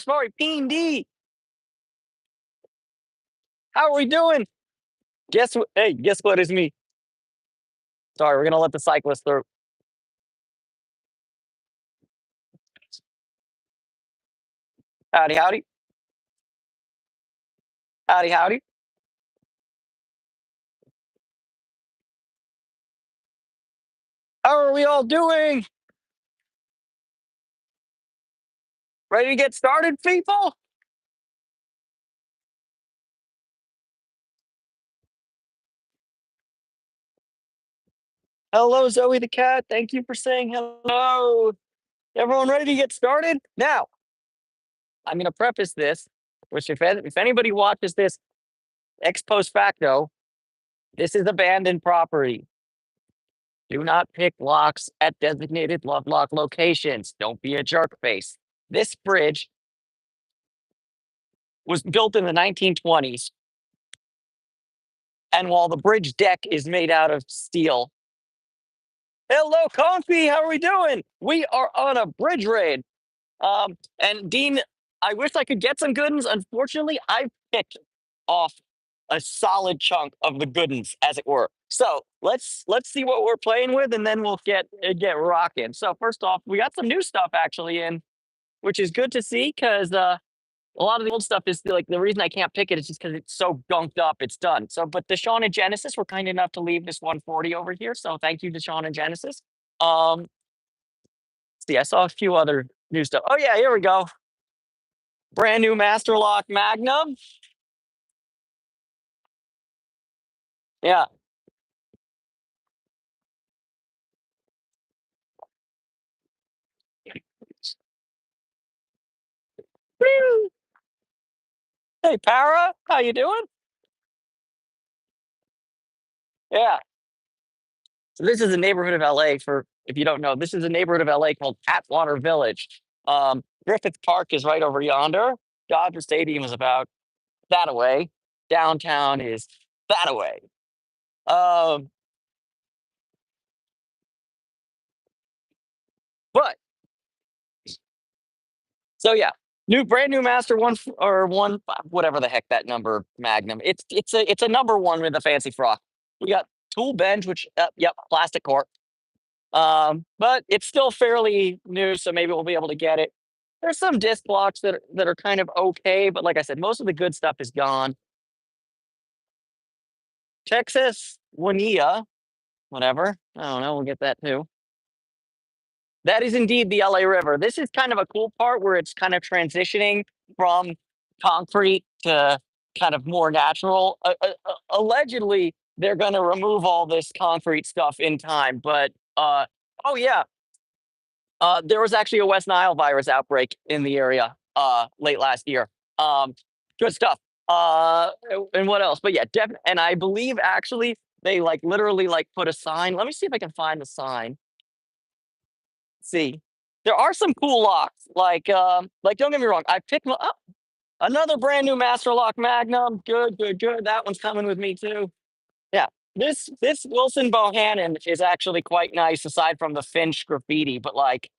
Sorry, P&D. How are we doing? Guess what? Hey, guess what is me? Sorry, we're gonna let the cyclist through. Howdy, howdy, howdy, howdy. How are we all doing? Ready to get started, people? Hello, Zoe the cat. Thank you for saying hello. Everyone ready to get started? Now, I'm gonna preface this, which if anybody watches this ex post facto, this is abandoned property. Do not pick locks at designated love lock locations. Don't be a jerk face. This bridge was built in the 1920s. And while the bridge deck is made out of steel, hello, Confi, how are we doing? We are on a bridge raid. And Dean, I wish I could get some good ones. Unfortunately, I picked off a solid chunk of the good ones, as it were. So let's see what we're playing with, and then we'll get rocking. So first off, we got some new stuff actually in, which is good to see because a lot of the old stuff is like the reason I can't pick it is just because it's so gunked up. It's done. So, but Deshaun and Genesis were kind enough to leave this 140 over here. So thank you, Deshaun and Genesis. Let's see, I saw a few other new stuff. Oh yeah, here we go. Brand new Master Lock Magnum. Yeah. Woo! Hey Para, how you doing? Yeah. So this is a neighborhood of LA for if you don't know. This is a neighborhood of LA called Atwater Village. Griffith Park is right over yonder. Dodger Stadium is about that away. Downtown is that away. Um, but so yeah, brand new Master or one whatever the heck that number Magnum. It's a number one with a fancy frock. We got tool bench, which yep, plastic cork. But it's still fairly new, so maybe we'll be able to get it. There's some disc blocks that are kind of okay, but like I said, most of the good stuff is gone. Texas Juanilla, whatever. I don't know. We'll get that too. That is indeed the LA River. This is kind of a cool part where it's kind of transitioning from concrete to kind of more natural. Allegedly, they're going to remove all this concrete stuff in time, but oh yeah, there was actually a West Nile virus outbreak in the area late last year. Good stuff. And what else? But yeah, definitely. And I believe actually they like literally like put a sign. Let me see if I can find the sign. See, there are some cool locks. Like don't get me wrong, I picked up another brand new Master Lock Magnum. Good, good, good. That one's coming with me too. Yeah, this Wilson Bohannon is actually quite nice, aside from the Finch graffiti. But like,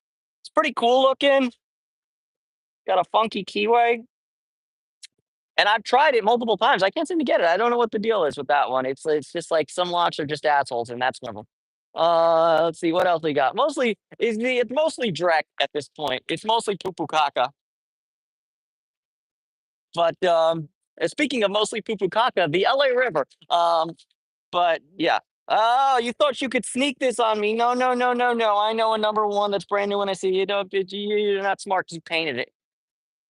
it's pretty cool looking. Got a funky keyway, and I've tried it multiple times. I can't seem to get it. I don't know what the deal is with that one. It's just like some locks are just assholes, and that's one of them. Let's see what else we got. It's mostly Drek at this point. It's mostly Pupu Kaka. But speaking of mostly Pupu Kaka, the LA River. But yeah. Oh, you thought you could sneak this on me? No, no, no, no, no. I know a number one that's brand new when I see you. Don't you're not smart because you painted it.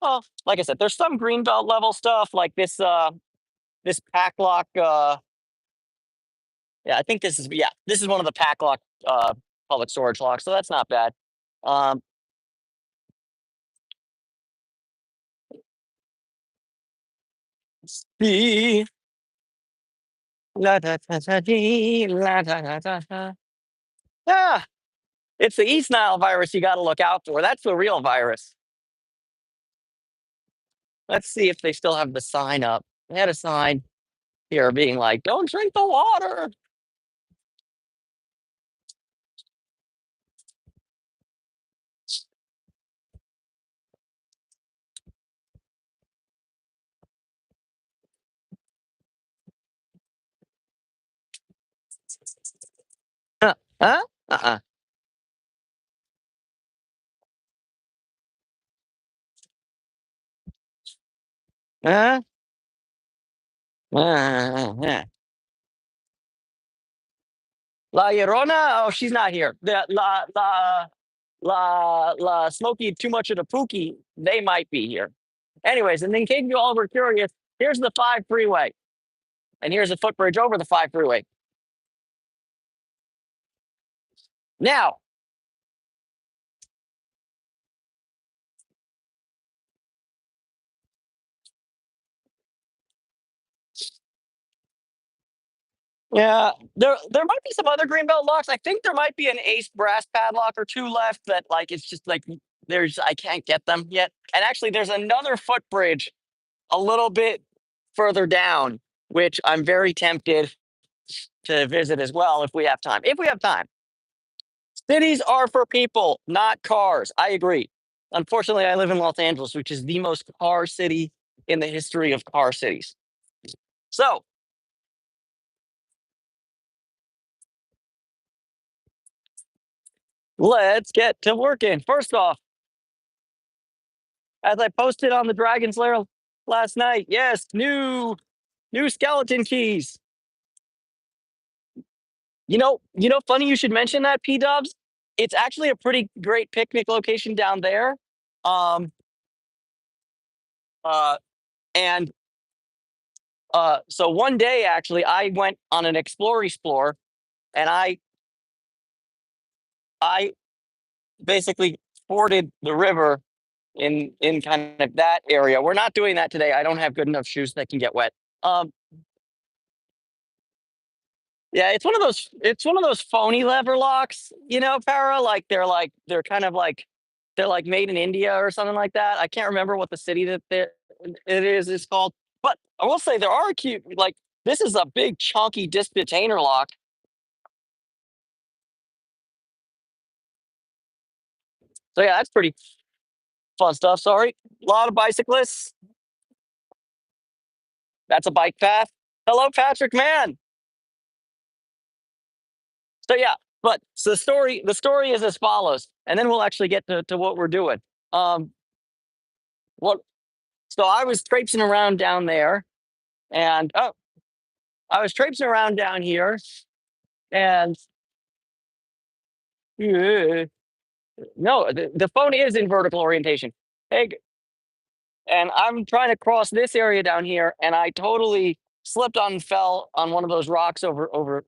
Well, like I said, there's some greenbelt level stuff like this pack lock. Yeah, I think this is one of the pack lock public storage locks, so that's not bad. Um, see. La, da, da, da, dee, la, da, da, da, da. Yeah, it's the East Nile virus you got to look out for. That's the real virus. Let's see if they still have the sign up. They had a sign here being like, "Don't drink the water." Huh? Uh-uh. Huh? Yeah. La Llorona? Oh, she's not here. La Smokey, too much of the Pookie. They might be here. Anyways, and in case you all were curious, here's the 5 freeway. And here's a footbridge over the 5 freeway. Now, yeah, there might be some other greenbelt locks. I think there might be an Ace brass padlock or two left that like it's just like there's I can't get them yet. And actually, there's another footbridge a little bit further down, which I'm very tempted to visit as well if we have time. If we have time. Cities are for people, not cars. I agree. Unfortunately, I live in Los Angeles, which is the most car city in the history of car cities. So let's get to working. First off, as I posted on the Dragon's Lair last night, yes, new skeleton keys. Funny you should mention that, P Dubs. It's actually a pretty great picnic location down there. Um, uh, and so one day, actually, I went on an explore, and I basically forded the river in kind of that area. We're not doing that today. I don't have good enough shoes that can get wet. Um, yeah, it's one of those phony lever locks, Para. They're kind of like they're like made in India or something like that. I can't remember what the city that it is called, but I will say there are cute. Like this is a big chunky disc detainer lock. So yeah, that's pretty fun stuff. Sorry, a lot of bicyclists. That's a bike path. Hello, Patrick Mann. So yeah, but so the story is as follows, and then we'll actually get to what we're doing. Um, what So I was traipsing around down there, and I was traipsing around down here, and no, the phone is in vertical orientation. Hey, and I'm trying to cross this area down here, and I totally slipped on and fell on one of those rocks over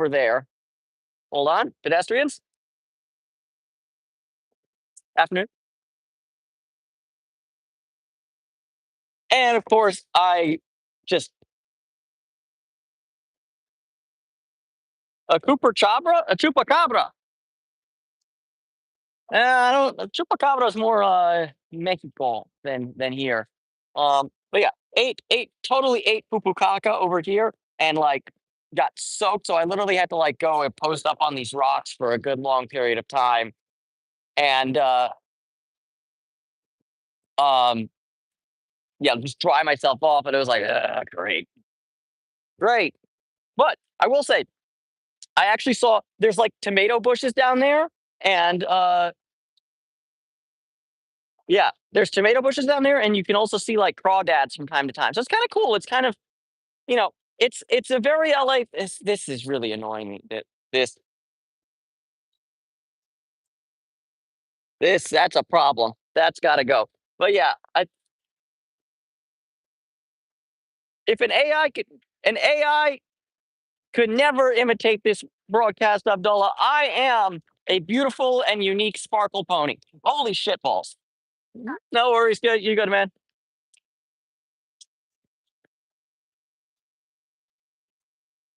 there. Hold on, pedestrians. Afternoon. And of course, I just a Cooper Chabra, a Chupacabra. I don't. Chupacabra is more Mexico than here. But yeah, totally ate pupucaca over here, and like got soaked. So I literally had to like go and post up on these rocks for a good long period of time, and um, yeah, just dry myself off. And it was like, great, great. But I will say, I actually saw there's like tomato bushes down there, and yeah, there's tomato bushes down there, and you can also see like crawdads from time to time. So it's kind of cool. It's kind of you know, it's a very LA. This is really annoying me. That this that's a problem. That's got to go. But yeah, if an AI could never imitate this broadcast, Abdullah. I am a beautiful and unique sparkle pony. Holy shitballs! No worries, good. You good, man?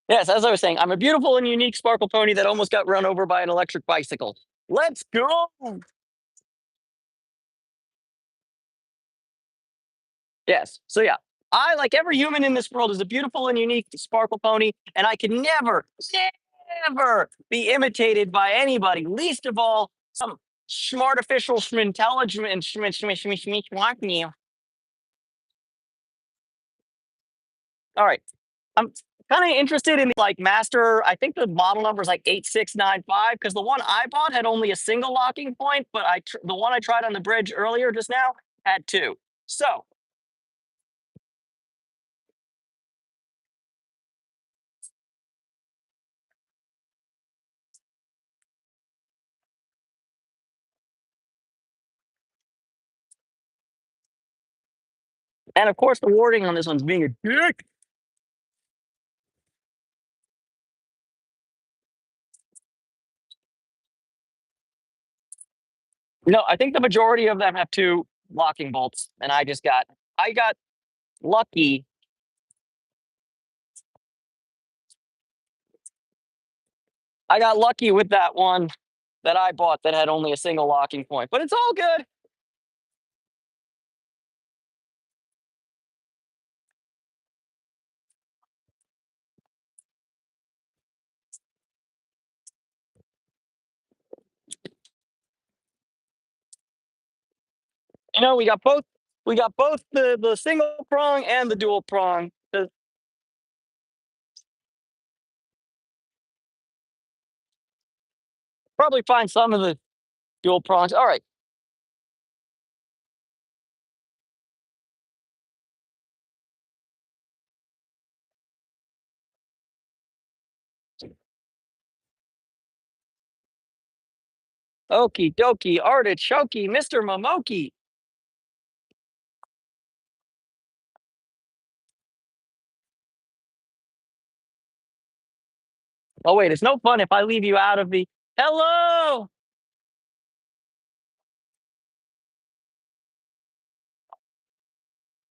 Yes, as I was saying, I'm a beautiful and unique sparkle pony that almost got run over by an electric bicycle. Let's go. Yes. So yeah, I like every human in this world is a beautiful and unique sparkle pony, and I can never be imitated by anybody. Least of all, some smartificial intelligent. All right. kind of interested in like master. I think the model number is like 8695 because the one I bought had only a single locking point, but the one I tried on the bridge earlier just now had two. So, and of course, the warding on this one's being a dick. No, I think the majority of them have two locking bolts, and I got lucky. I got lucky with that one that I bought that had only a single locking point, but it's all good. You know, we got both. We got both the single prong and the dual prong. Probably find some of the dual prongs. All right. Okie dokie, artichoke, Mr. Momoki. Oh, wait, it's no fun if I leave you out of the hello.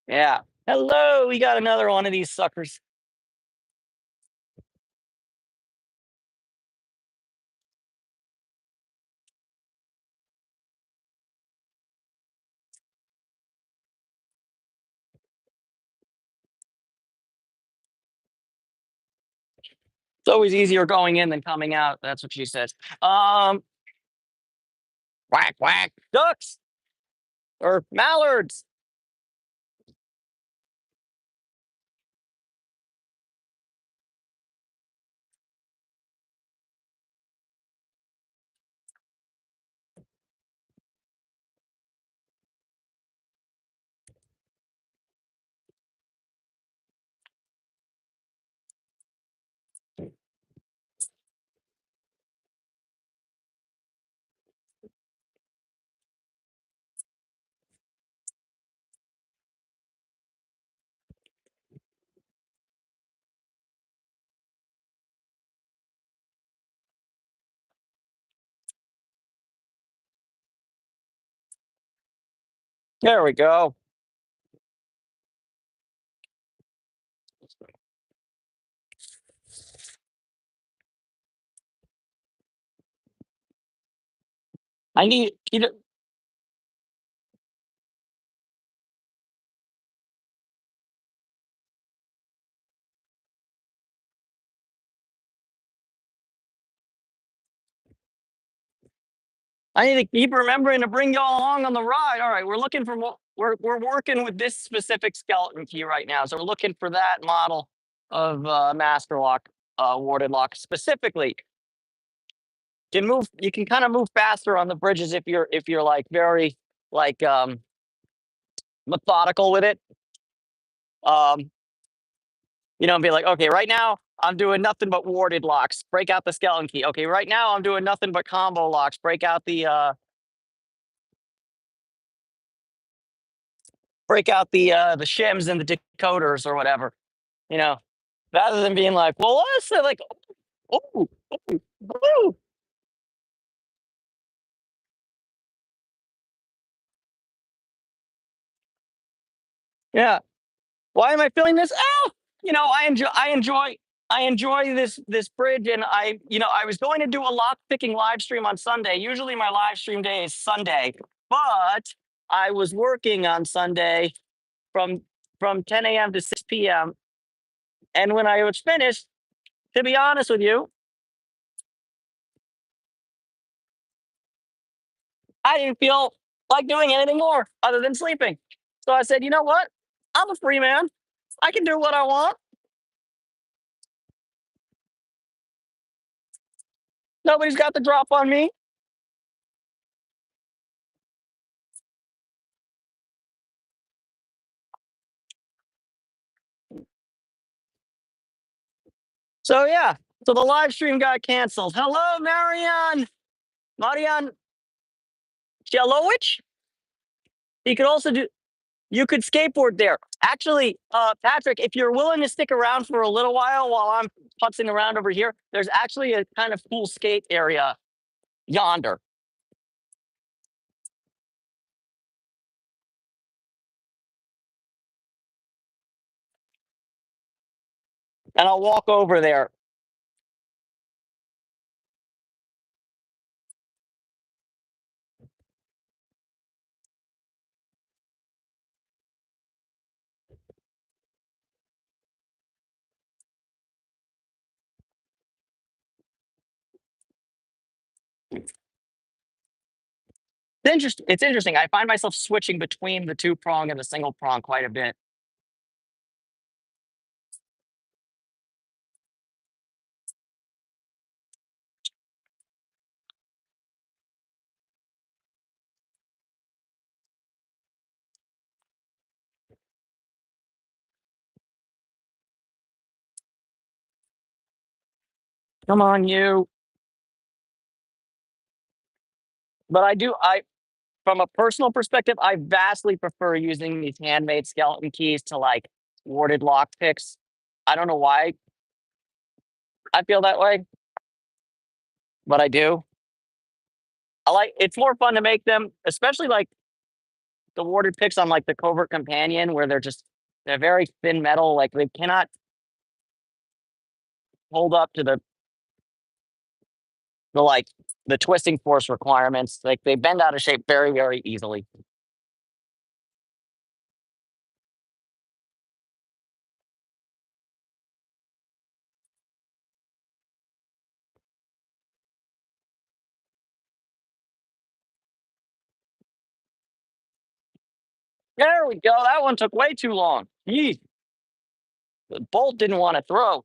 Yeah. Hello. We got another one of these suckers. It's always easier going in than coming out. That's what she says. Whack, whack. Ducks or mallards. There we go. I need you know, I need to keep remembering to bring y'all along on the ride. All right, we're looking for more. We're working with this specific skeleton key right now, so we're looking for that model of master lock, warded lock specifically. You can kind of move faster on the bridges if you're like very like methodical with it. Um, and be like, okay, right now I'm doing nothing but warded locks. Break out the skeleton key. Okay, right now I'm doing nothing but combo locks. Break out the shims and the decoders or whatever. You know, rather than being like, well, what's it like? Oh, oh, oh, yeah. Why am I feeling this? Oh, I enjoy this bridge, and I was going to do a lock picking live stream on Sunday. Usually my live stream day is Sunday, but I was working on Sunday from 10 a.m. to 6 p.m. And when I was finished, to be honest with you, I didn't feel like doing anything more other than sleeping. So I said, you know what? I'm a free man. I can do what I want. Nobody's got the drop on me. So yeah, so the live stream got canceled. Hello, Marian Jelowich. He could also do. You could skateboard there. Actually, Patrick, if you're willing to stick around for a little while I'm putzing around over here, there's actually a kind of cool skate area yonder, and I'll walk over there. It's interesting. I find myself switching between the two prong and the single prong quite a bit. Come on, you. But I from a personal perspective, I vastly prefer using these handmade skeleton keys to like warded lock picks. I don't know why I feel that way, but I do. I like it's more fun to make them, especially like the warded picks on like the covert companion where they're very thin metal, like they cannot hold up to the like the twisting force requirements. Like they bend out of shape very, very easily. There we go. That one took way too long. Yee. The bolt didn't want to throw.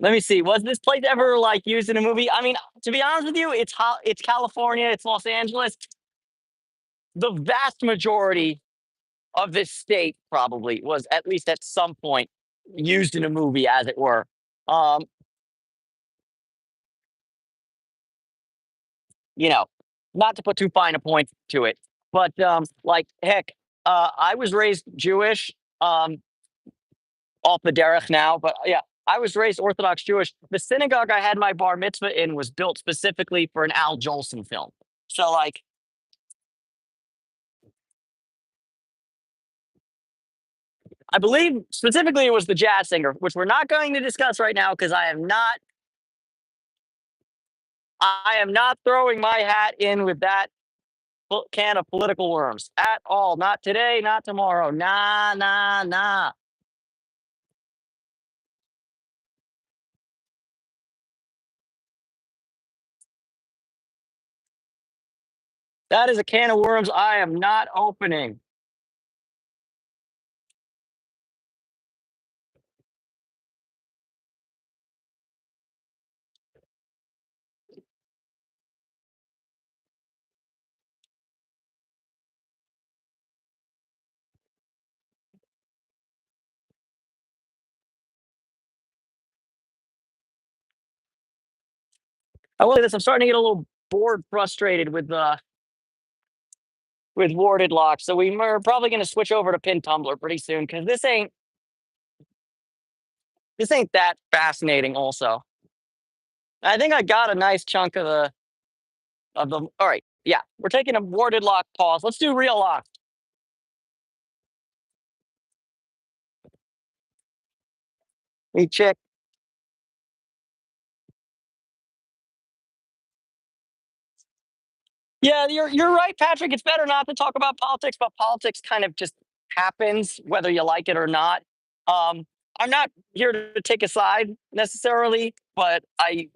Let me see. Was this place ever like used in a movie? I mean, to be honest with you, it's California, it's Los Angeles. The vast majority of this state probably was at least at some point used in a movie, as it were. Um, you know, not to put too fine a point to it, but like heck, I was raised Jewish, off the derech now, but yeah, I was raised Orthodox Jewish. The synagogue I had my bar mitzvah in was built specifically for an Al Jolson film. So like, I believe specifically it was the jazz singer, which we're not going to discuss right now because I am not throwing my hat in with that can of political worms at all. Not today, not tomorrow. Nah, nah, nah. That is a can of worms I am not opening. I will say this: I'm starting to get a little bored, frustrated with warded locks. So we're probably going to switch over to pin tumbler pretty soon because this ain't that fascinating. Also, I think I got a nice chunk of the. All right, yeah, we're taking a warded lock pause. Let's do real lock. We check. Yeah, you're right, Patrick. It's better not to talk about politics, but politics kind of just happens whether you like it or not. Um, I'm not here to take a side necessarily, but I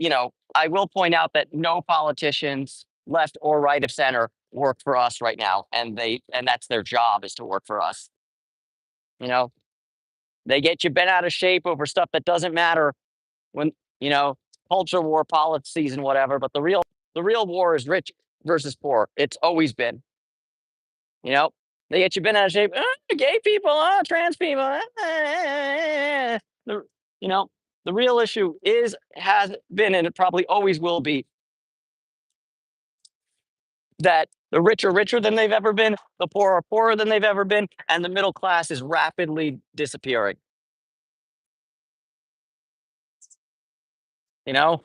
will point out that no politicians, left or right of center, work for us right now, and that's their job is to work for us. You know, They get you bent out of shape over stuff that doesn't matter when you know culture war policies and whatever. But the real war is rich versus poor. It's always been. You know, they get you bent out of shape. Gay people, trans people. The, you know, the real issue is, has been, and it probably always will be, that the rich are richer than they've ever been, the poor are poorer than they've ever been, and the middle class is rapidly disappearing. You know,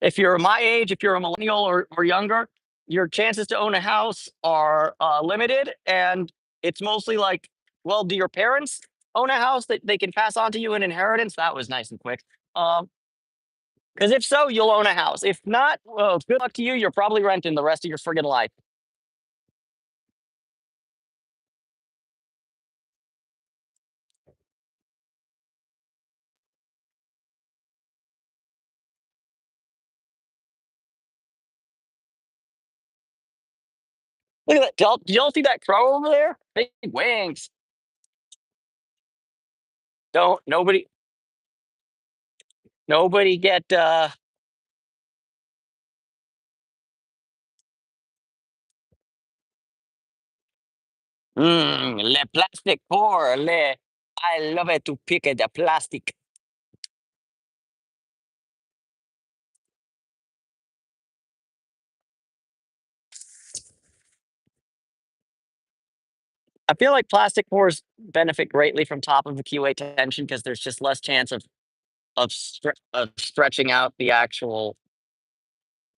if you're my age, if you're a millennial or younger, your chances to own a house are limited. And it's mostly like, well, do your parents own a house that they can pass on to you in inheritance? That was nice and quick. Because if so, you'll own a house. If not, well, good luck to you. You're probably renting the rest of your friggin' life. Look at that. Do y'all see that crow over there? Big wings. Don't nobody get le plastic pour le. I love it to pick at the plastic. I feel like plastic pours benefit greatly from top of the QA tension because there's just less chance of stretching out the actual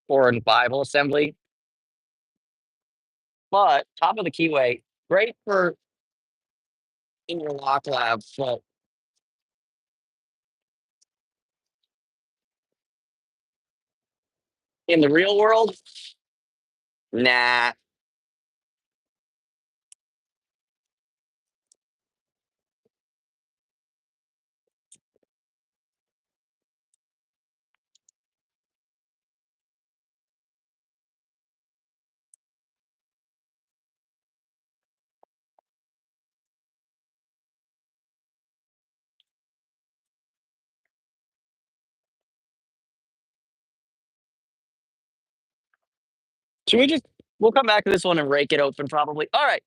foreign Bible assembly. But top of the keyway, great for in your lock lab, but in the real world, nah. Should we just we'll come back to this one and rake it open probably. All right.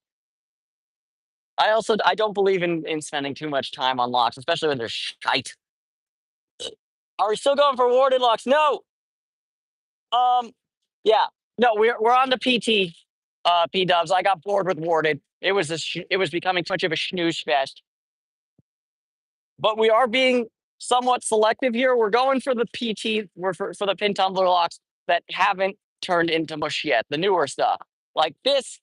I don't believe in spending too much time on locks, especially when they're shite. Are we still going for warded locks? No. Um yeah. No, we're on the PT P dubs. I got bored with warded. It was becoming too much of a snooze fest. But we are being somewhat selective here. We're going for the PT, we're for the pin tumbler locks that haven't turned into mush yet, the newer stuff. Like this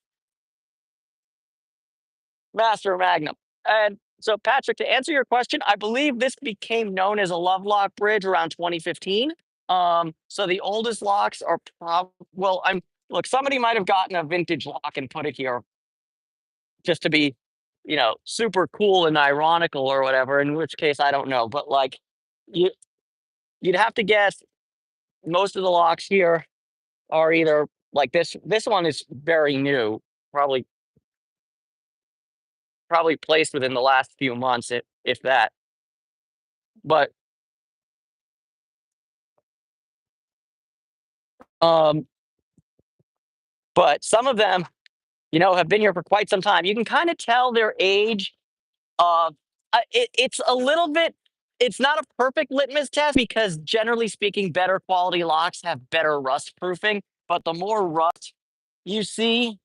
Master Magnum. And so, Patrick, to answer your question, I believe this became known as a Lovelock bridge around 2015. So the oldest locks are well, I'm look, somebody might have gotten a vintage lock and put it here just to be, super cool and ironical or whatever, in which case I don't know. But like you you'd have to guess most of the locks here are either like this one is very new, probably placed within the last few months, if that. But um, but some of them, have been here for quite some time. You can kind of tell their age. It's a little bit. It's not a perfect litmus test because generally speaking, better quality locks have better rust proofing. But the more rust you see,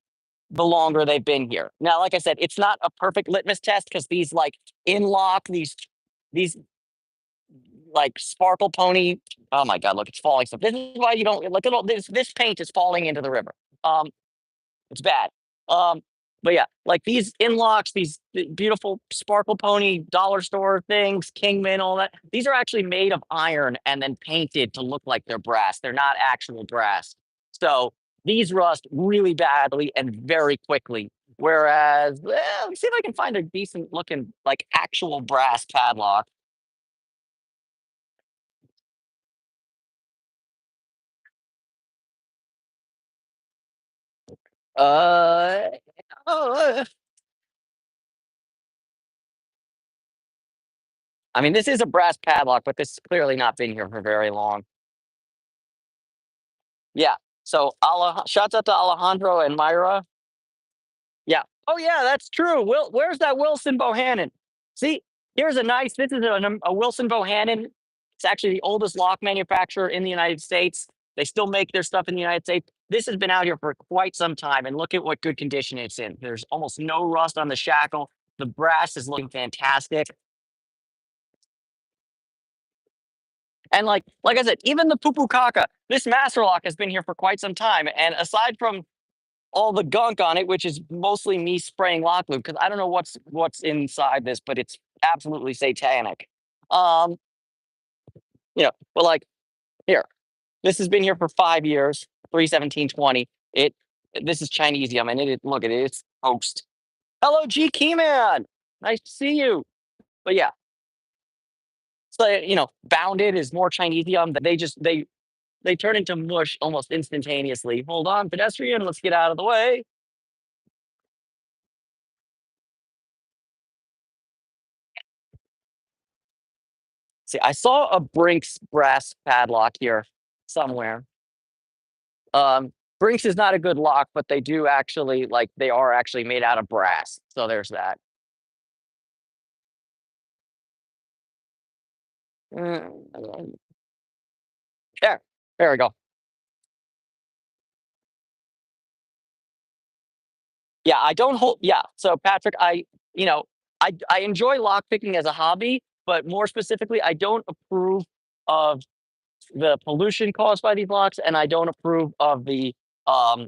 the longer they've been here. Now, like I said, it's not a perfect litmus test because these like in lock these like sparkle pony. Oh my god, look, it's falling stuff. This is why you don't look at all this paint is falling into the river. Um, it's bad. Um, but yeah, like these inlocks, these beautiful sparkle pony dollar store things, Kingman, all that. These are actually made of iron and then painted to look like they're brass. They're not actual brass. So these rust really badly and very quickly. Whereas, well, let me see if I can find a decent looking, like actual brass padlock. Uh, oh, I mean, this is a brass padlock, but this has clearly not been here for very long. Yeah. So, shouts out to Alejandro and Myra. Yeah. Oh, yeah, that's true. Where's that Wilson Bohannon? See, here's a nice. This is a Wilson Bohannon. It's actually the oldest lock manufacturer in the United States. They still make their stuff in the United States. This has been out here for quite some time, and look at what good condition it's in. There's almost no rust on the shackle. The brass is looking fantastic. And like I said, even the Pupu Kaka, this master lock has been here for quite some time. And aside from all the gunk on it, which is mostly me spraying lock lube, because I don't know what's inside this, but it's absolutely satanic. Um, but like here, this has been here for 5 years, 31720. This is Chinesium, and look at it, it's toast. Hello, G Keyman. Nice to see you. But yeah, so bounded is more Chinesium. They turn into mush almost instantaneously. Hold on, pedestrian, let's get out of the way. See, I saw a Brinks brass padlock here somewhere. Brinks is not a good lock, but they do actually they are actually made out of brass. So there's that. Mm, There, there we go. Yeah, I don't hold. Yeah, so Patrick, I enjoy lock picking as a hobby, but more specifically, I don't approve of the pollution caused by these locks, and I don't approve um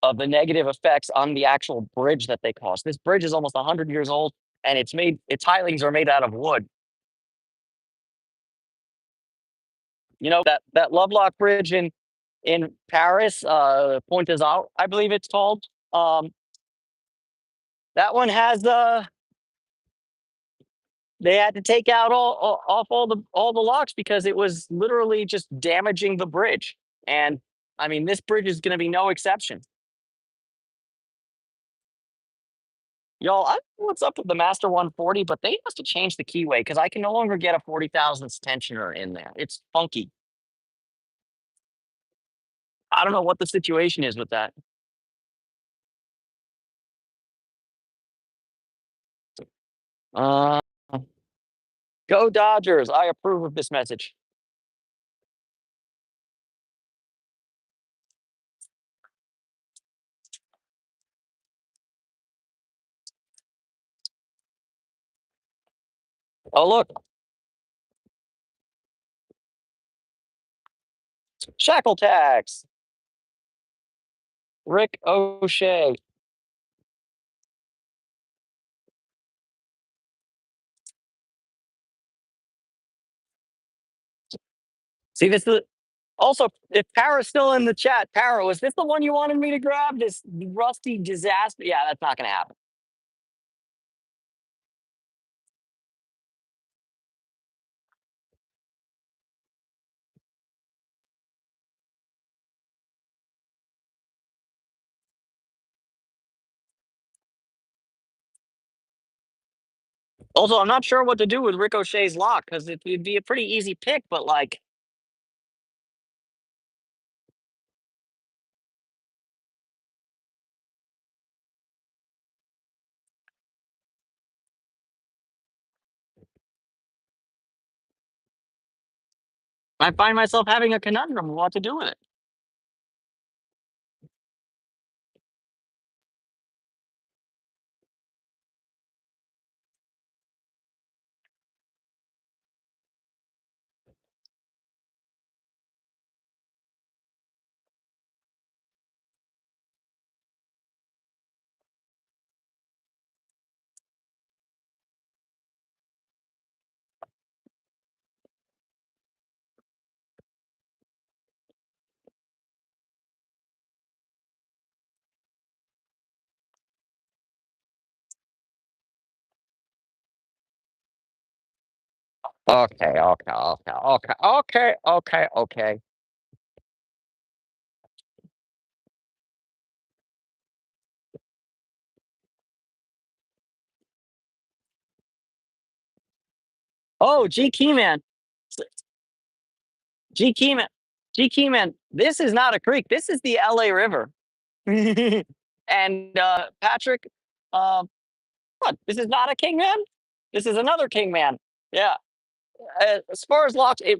of the negative effects on the actual bridge that they cause. This bridge is almost 100 years old, and its pilings are made out of wood. That Lovelock Bridge in Paris, Pont des Arts, I believe it's called. Um, that one has they had to take out off all the locks because it was literally just damaging the bridge. And I mean, this bridge is going to be no exception. Y'all, I don't know what's up with the Master 140, but they must have changed the keyway because I can no longer get a 40 thousandths tensioner in there. It's funky. I don't know what the situation is with that. Uh, Go Dodgers. I approve of this message. Oh, look, shackle tags. Rick O'Shea. See, this is also, if Para's still in the chat, Para, was this the one you wanted me to grab? This rusty disaster? Yeah, that's not going to happen. Also, I'm not sure what to do with Ricochet's lock because it'd be a pretty easy pick, but I find myself having a conundrum of what to do with it. Okay, okay, okay, okay, okay, okay, okay. Oh, G Keyman. G Keyman. G Keyman. This is not a creek. This is the LA River. And Patrick, uh, what? This is not a Kingman. This is another Kingman. Yeah. As far as locks, it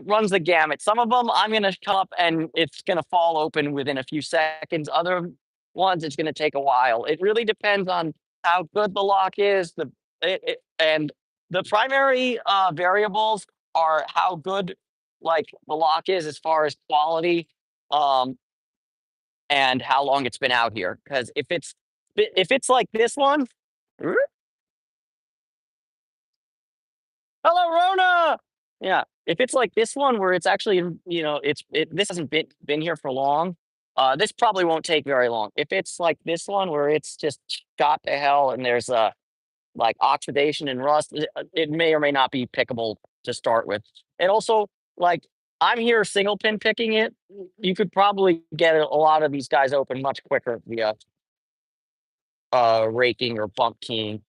runs the gamut. Some of them I'm gonna come up and it's gonna fall open within a few seconds. Other ones it's gonna take a while. It really depends on how good the lock is. And the primary variables are how good like the lock is as far as quality, um, and how long it's been out here. Because if it's like this one, hello, Rona. Yeah, if it's like this one where it's actually, this hasn't been here for long. This probably won't take very long. If it's like this one where it's just shot to hell and there's like oxidation and rust, it may or may not be pickable to start with. And also, like I'm here single pin picking it. You could probably get a lot of these guys open much quicker via raking or bump keying.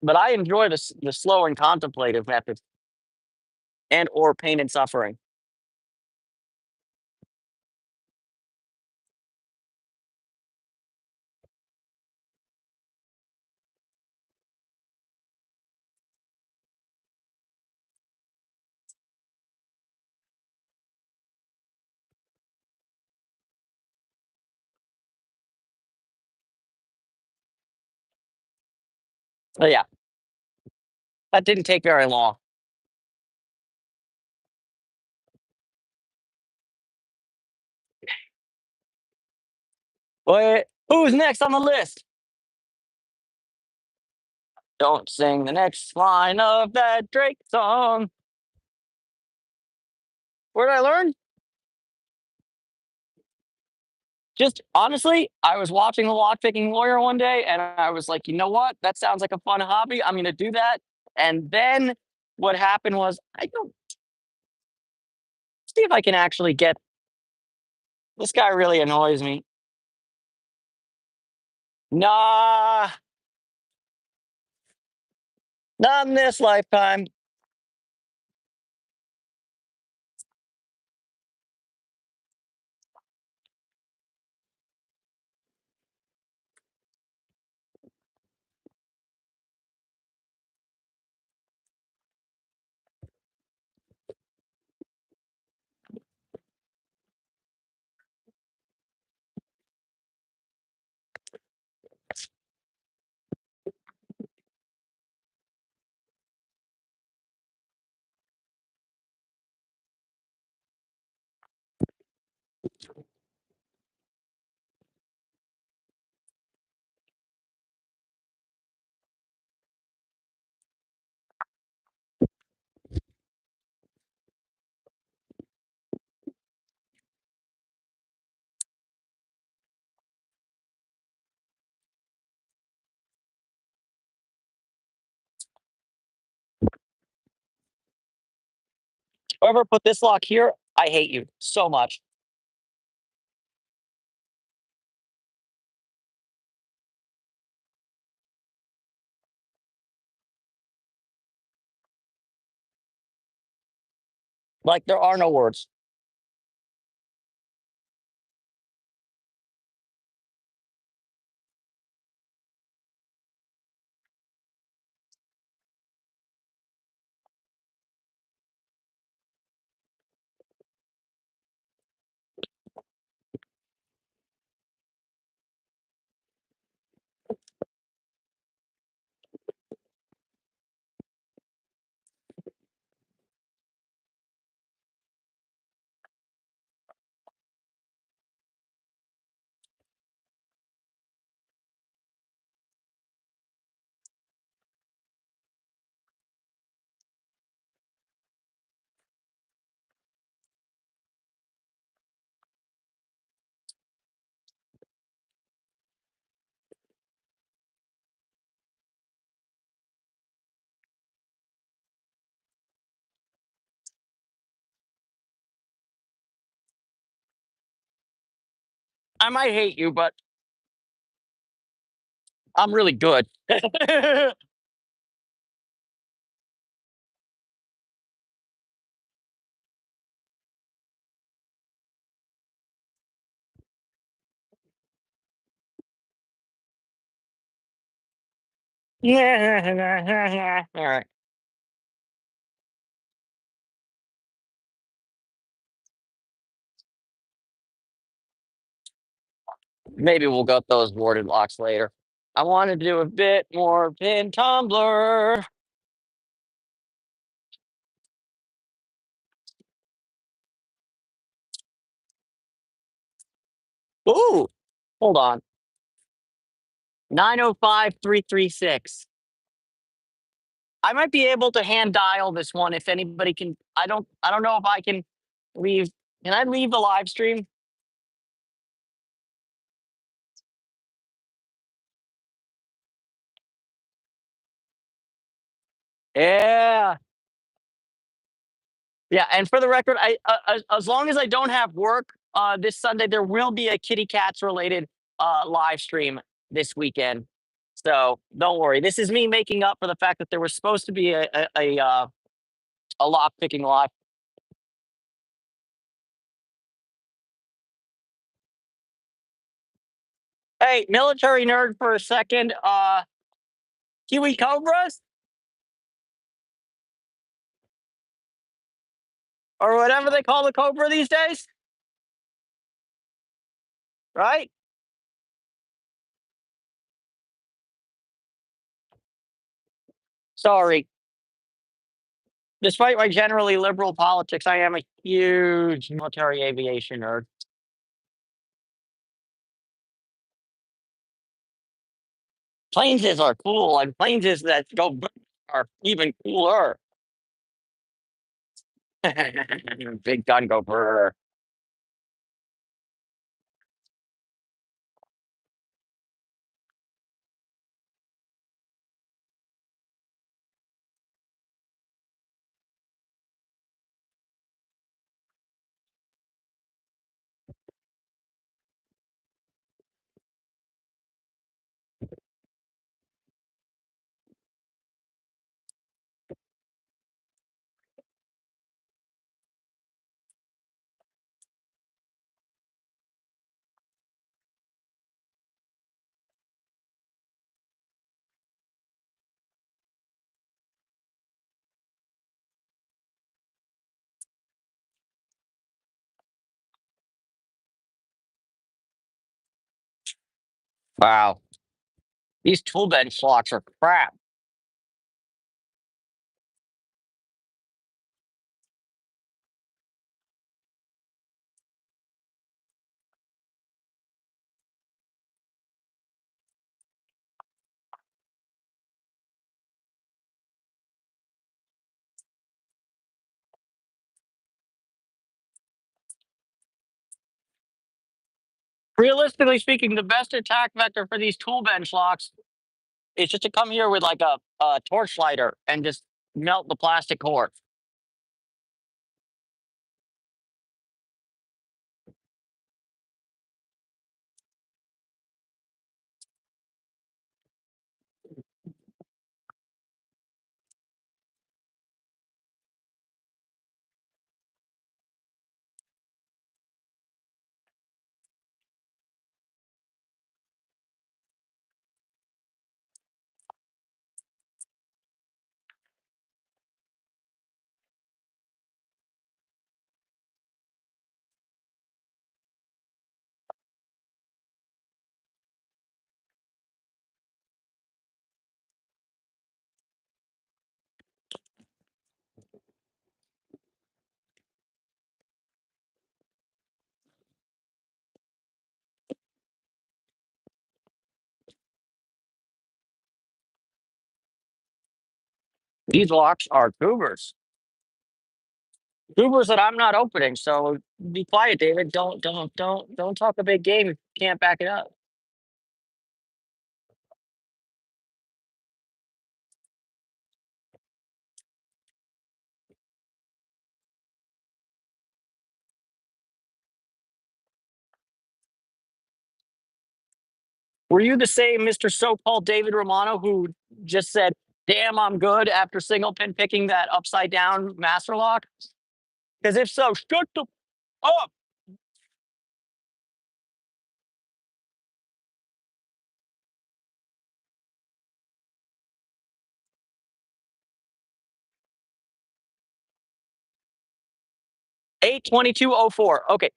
But I enjoy the slow and contemplative method and or pain and suffering. So yeah, that didn't take very long. Wait, who's next on the list? Don't sing the next line of that Drake song. Where did I learn? Just honestly, I was watching the lockpicking lawyer one day and I was like, you know what? That sounds like a fun hobby. I'm gonna do that. And then what happened was I don't see if I can actually get this guy really annoys me. Nah, not in this lifetime. Whoever put this lock here, I hate you so much. Like there are no words. I might hate you, but I'm really good. Yeah. All right. Maybe we'll get those warded locks later. I want to do a bit more pin tumbler. Ooh, hold on. 905-336. I might be able to hand dial this one if anybody can. I don't know if I can leave. Can I leave the live stream? Yeah. Yeah, and for the record, as long as I don't have work this Sunday, there will be a kitty cats related live stream this weekend. So don't worry. This is me making up for the fact that there was supposed to be a lock picking live. Hey, military nerd for a second. Kiwi cobras or whatever they call the cobra these days, right? Sorry. Despite my generally liberal politics, I am a huge military aviation nerd. Planes are cool, and planes that go are even cooler. Big gun go brr. Wow, these tool bench locks are crap. Realistically speaking, the best attack vector for these tool bench locks is just to come here with like a torch lighter and just melt the plastic core. These locks are goobers. Goobers that I'm not opening. So be quiet, David. Don't talk a big game if you can't back it up. Were you the same Mr. So-called David Romano who just said, "Damn, I'm good" after single pin picking that upside down master lock? Because if so, shut the up. 82204. Okay.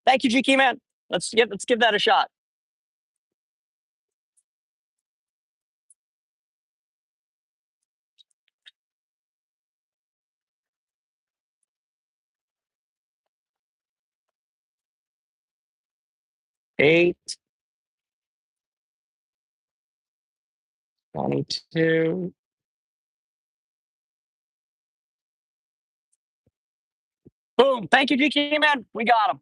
Thank you, GK man. Let's give that a shot. 822. Boom. Thank you, GK man. We got him.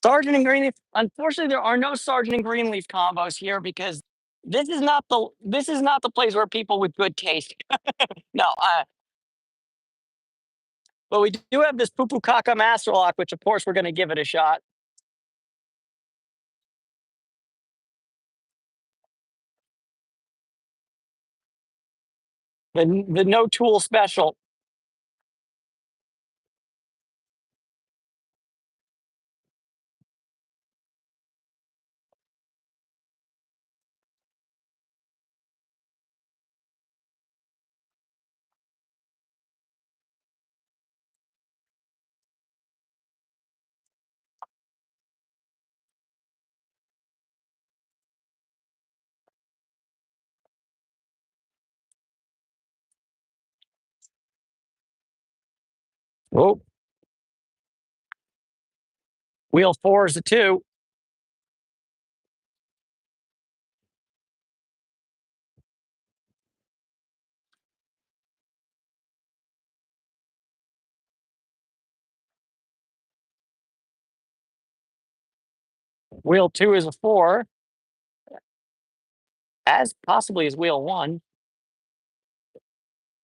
Sergeant and Greenleaf. Unfortunately, there are no Sergeant and Greenleaf combos here because this is not the place where people with good taste. No, but we do have this Pupu Kaka Master Lock, which of course we're going to give it a shot. The no tool special. Oh, wheel four is a two. Wheel two is a four, as possibly as wheel one.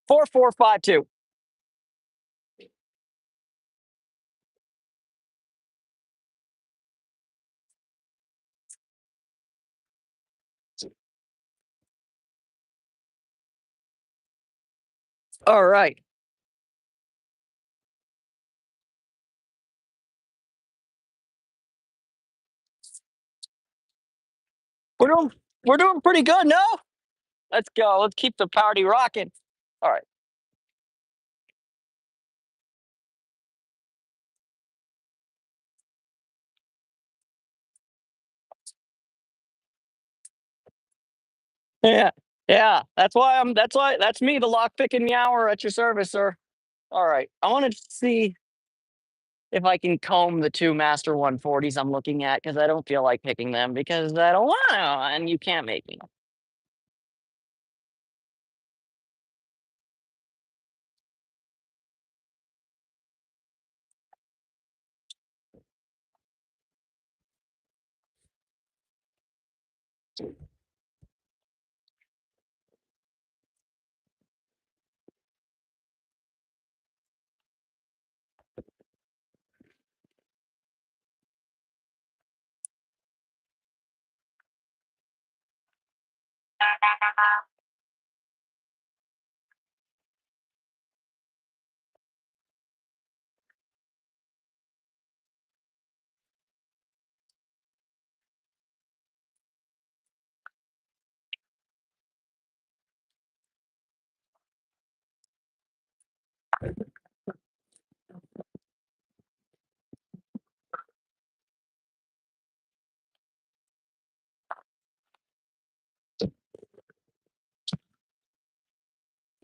4452. All right. We're doing we're doing pretty good, no? Let's go. Let's keep the party rocking. All right. Yeah. Yeah. That's me, the lockpicking meower at your service, sir. All right. I want to see if I can comb the two Master 140s I'm looking at because I don't feel like picking them because I don't want to, and you can't make me.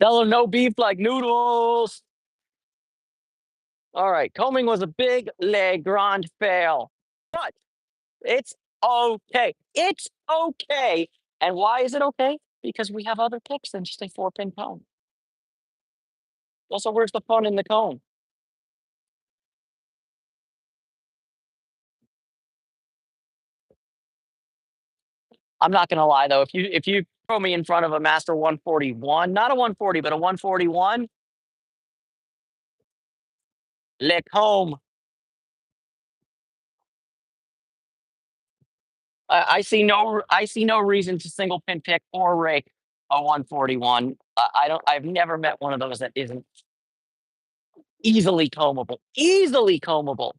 Tell them no beef like noodles. All right. Combing was a big Le Grand fail, but it's okay. It's okay. And why is it okay? Because we have other picks than just a 4-pin cone. Also, where's the fun in the cone? I'm not gonna lie though, if you throw me in front of a Master 141, not a 140, but a 141, lick home. I see no reason to single pin pick or rake a 141. I don't. I've never met one of those that isn't easily combable. Easily combable.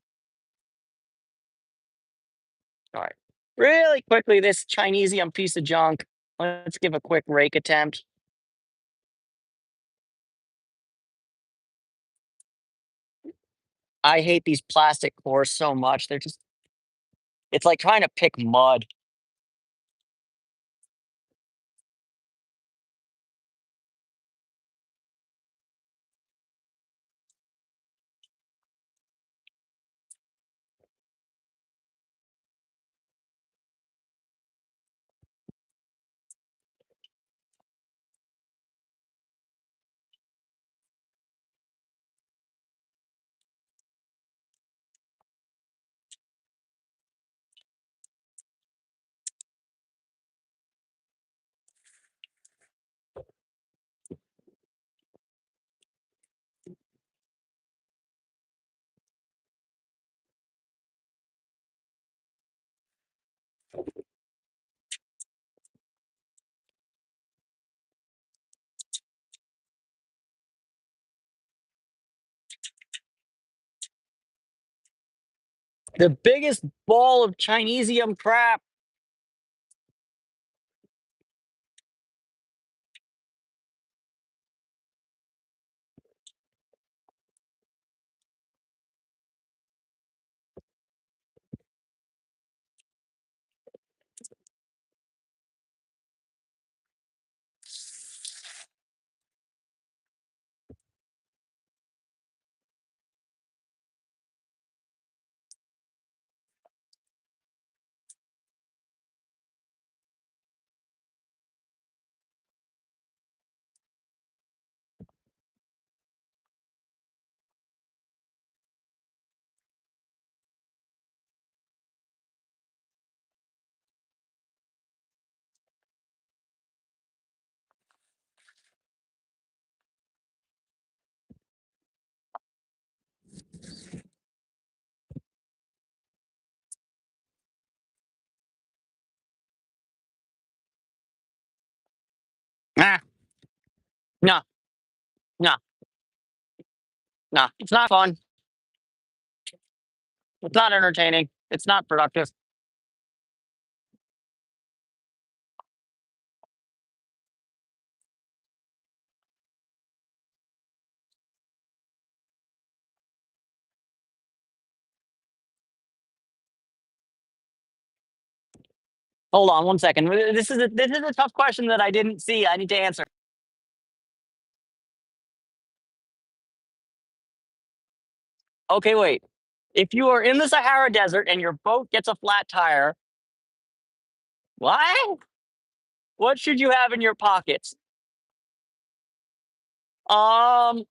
All right. Really quickly, this Chinesium piece of junk. Let's give a quick rake attempt. I hate these plastic cores so much. They're just. It's like trying to pick mud. The biggest ball of Chinesium crap. Nah, no, no, no. It's not fun. It's not entertaining. It's not productive. Hold on one second. This is a tough question that I didn't see. I need to answer. Okay, wait. If you are in the Sahara Desert and your boat gets a flat tire, what? What should you have in your pockets? Um,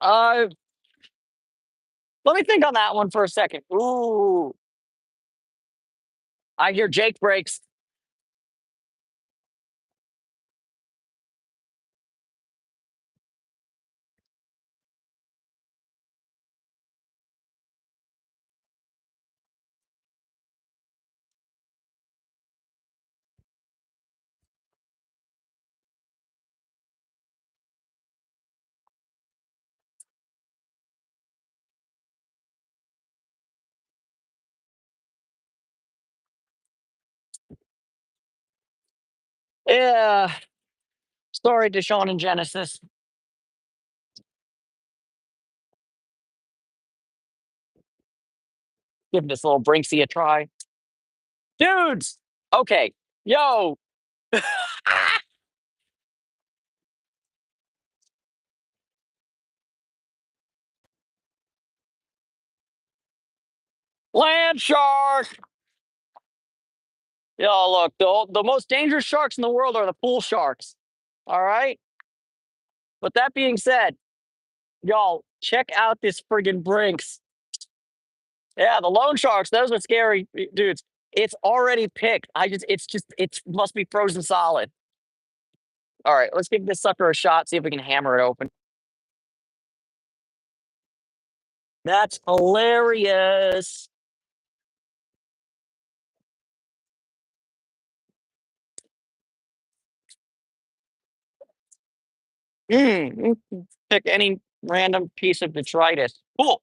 uh, Let me think on that one for a second. Ooh, I hear Jake breaks. Yeah. Sorry, Deshaun and Genesis. Give this little Brinksy a try. Dudes! Okay. Yo. Land shark! Yo, look, the most dangerous sharks in the world are the pool sharks. All right? But that being said, Y'all, check out this friggin' Brinks. Yeah, the loan sharks, those are scary dudes. It's already picked. It must be frozen solid. All right, let's give this sucker a shot, see if we can hammer it open. That's hilarious. Pick any random piece of detritus. Cool.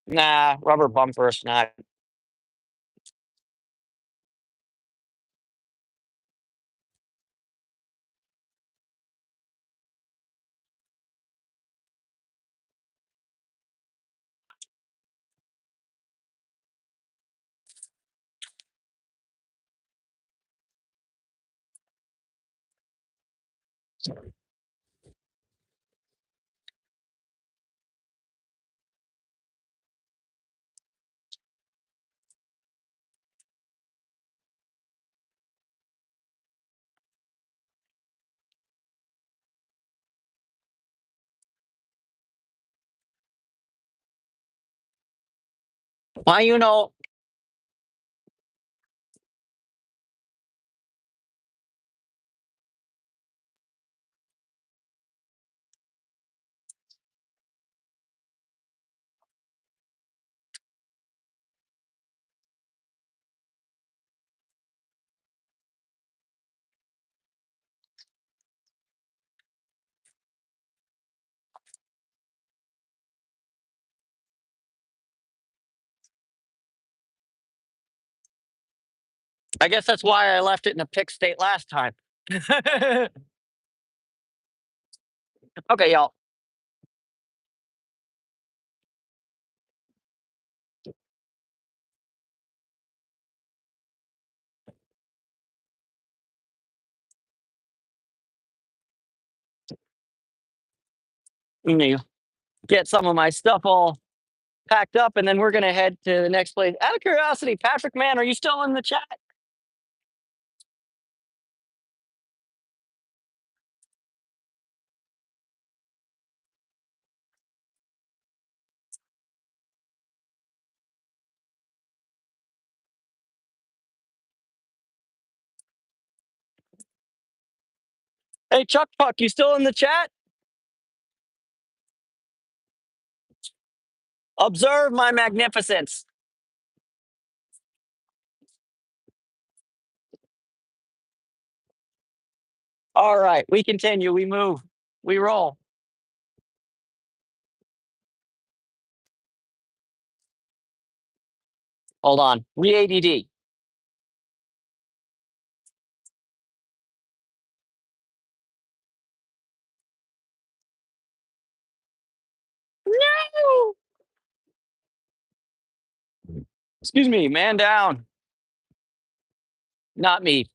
Nah, rubber bumpers, not. Why, I guess that's why I left it in a pick state last time. Okay, y'all. Let me get some of my stuff all packed up, and then we're gonna head to the next place. Out of curiosity, Patrick, man, are you still in the chat? Hey, Chuck Puck, you still in the chat? Observe my magnificence. All right, we continue. We move. We roll. Hold on. Re-ADD. No! Excuse me, man down. Not me.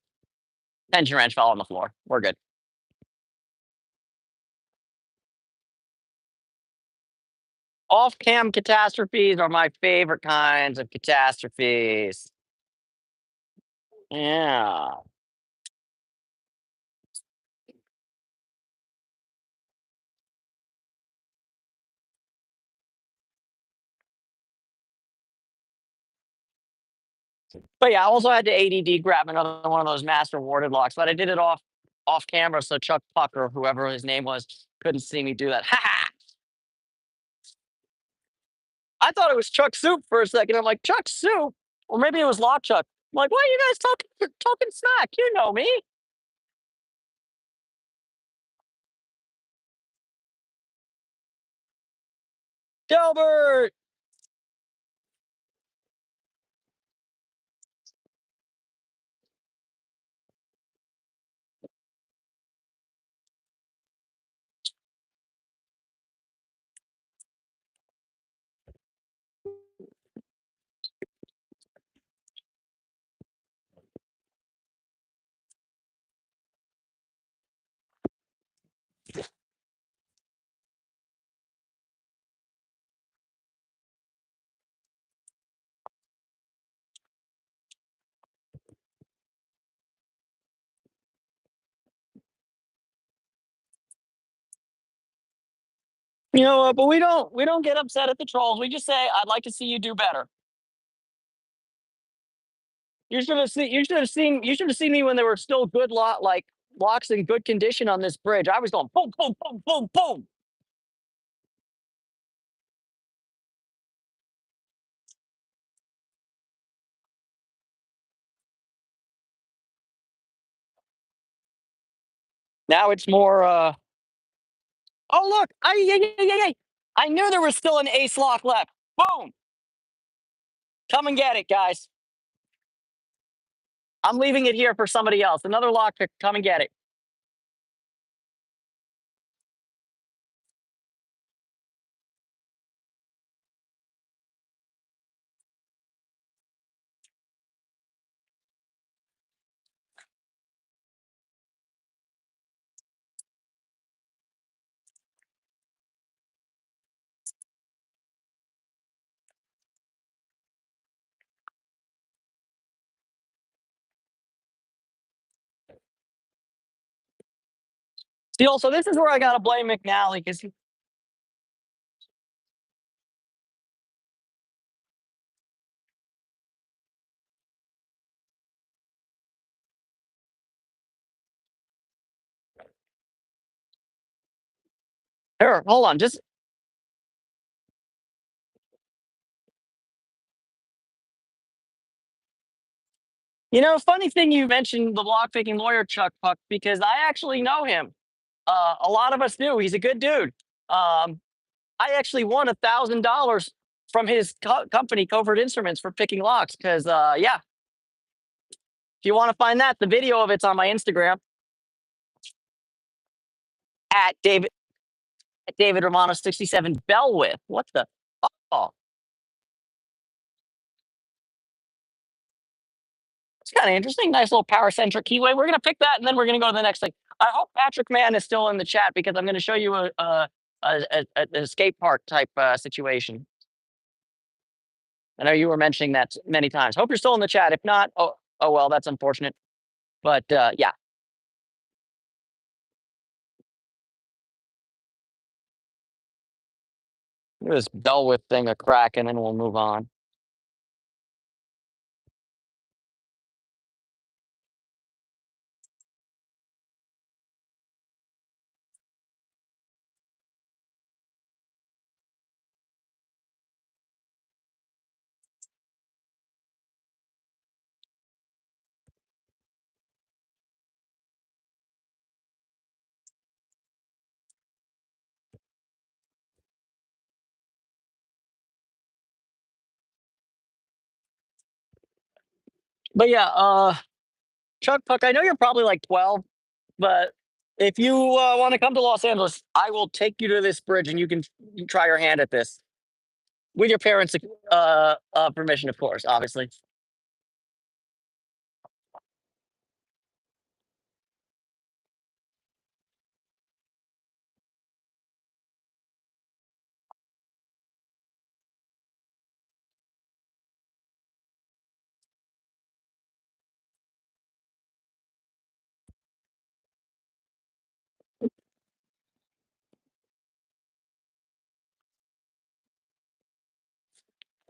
Tension wrench fell on the floor. We're good. Off-cam catastrophes are my favorite kinds of catastrophes. Yeah. But yeah, I also had to ADD grab another one of those master warded locks, but I did it off camera, so Chuck Puck or whoever his name was couldn't see me do that. Ha ha! I thought it was Chuck Soup for a second. I'm like, Chuck Soup? Or maybe it was Lock Chuck. I'm like, why are you guys talking smack? You know me. Delbert! But we don't get upset at the trolls. We just say, "I'd like to see you do better." You should have seen me when there were still good locks in good condition on this bridge. I was going boom, boom, boom, boom, boom. Now it's more. Oh look! Yeah, yeah, yeah, yeah. I knew there was still an ace lock left. Boom! Come and get it, guys. I'm leaving it here for somebody else. Another lock pick. Come and get it. See, also, this is where I gotta blame McNally because here, hold on, just funny thing you mentioned the block picking lawyer Chuck Puck because I actually know him. A lot of us do. He's a good dude. Um, I actually won $1,000 from his company, Covert Instruments, for picking locks. Because yeah, if you want to find that, the video of it's on my Instagram at David Romano 67 Bellwith. What the? Oh, it's kind of interesting. Nice little power centric keyway. We're gonna pick that, and then we're gonna go to the next thing. I hope Patrick Mann is still in the chat because I'm gonna show you an escape park type situation. I know you were mentioning that many times. Hope you're still in the chat. If not, oh well, that's unfortunate. But yeah, give this Bellwith thing a crack, and then we'll move on. But yeah, Chuck Puck, I know you're probably like 12, but if you want to come to Los Angeles, I will take you to this bridge, and you try your hand at this with your parents' permission, of course, obviously.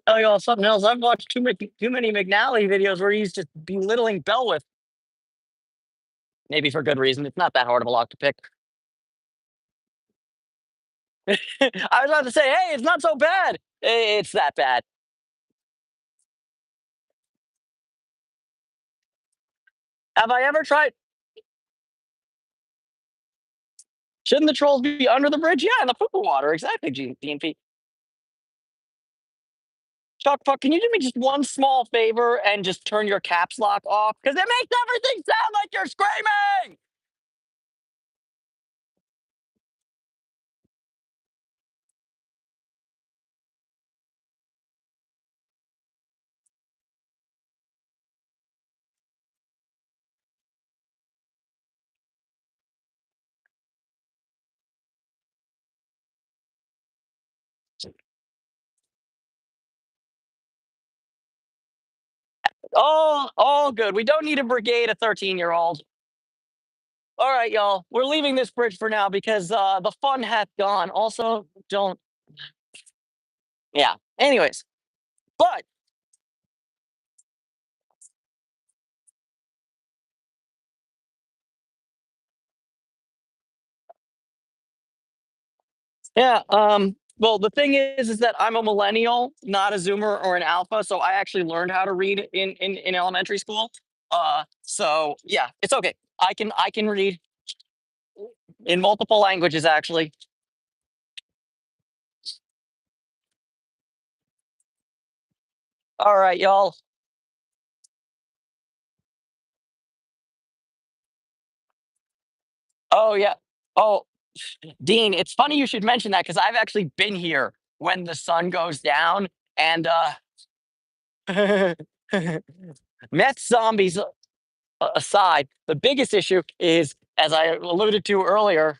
Oh, you know, something else. I've watched too many McNally videos where he's just belittling Bellwith, maybe for good reason. It's not that hard of a lock to pick. I was about to say, hey, it's not so bad. It's that bad. Have I ever tried? Shouldn't the trolls be under the bridge? Yeah, in the poo water. Exactly, DNP. Chuck Puck, can you do me just one small favor and just turn your caps lock off? Because it makes everything sound like you're screaming. All good. We don't need a brigade of 13-year-olds. All right, y'all. We're leaving this bridge for now because the fun hath gone. Also, don't. Yeah. Anyways, but yeah. Well, the thing is that I'm a millennial, not a Zoomer or an Alpha. So I actually learned how to read in elementary school. So yeah, it's okay. I can read in multiple languages actually. All right, y'all. Oh yeah. Oh, Dean, it's funny you should mention that because I've actually been here when the sun goes down, and meth zombies aside, the biggest issue is, as I alluded to earlier.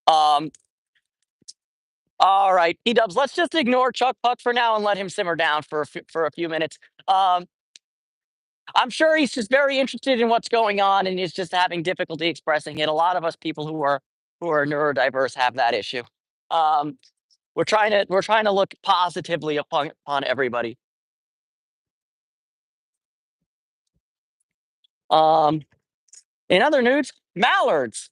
Um, all right, Dubs, let's just ignore Chuck Puck for now and let him simmer down for for a few minutes. Um, I'm sure he's just very interested in what's going on and is just having difficulty expressing it. A lot of us people who are neurodiverse have that issue. Um, we're trying to look positively upon everybody. Um, in other news, mallards.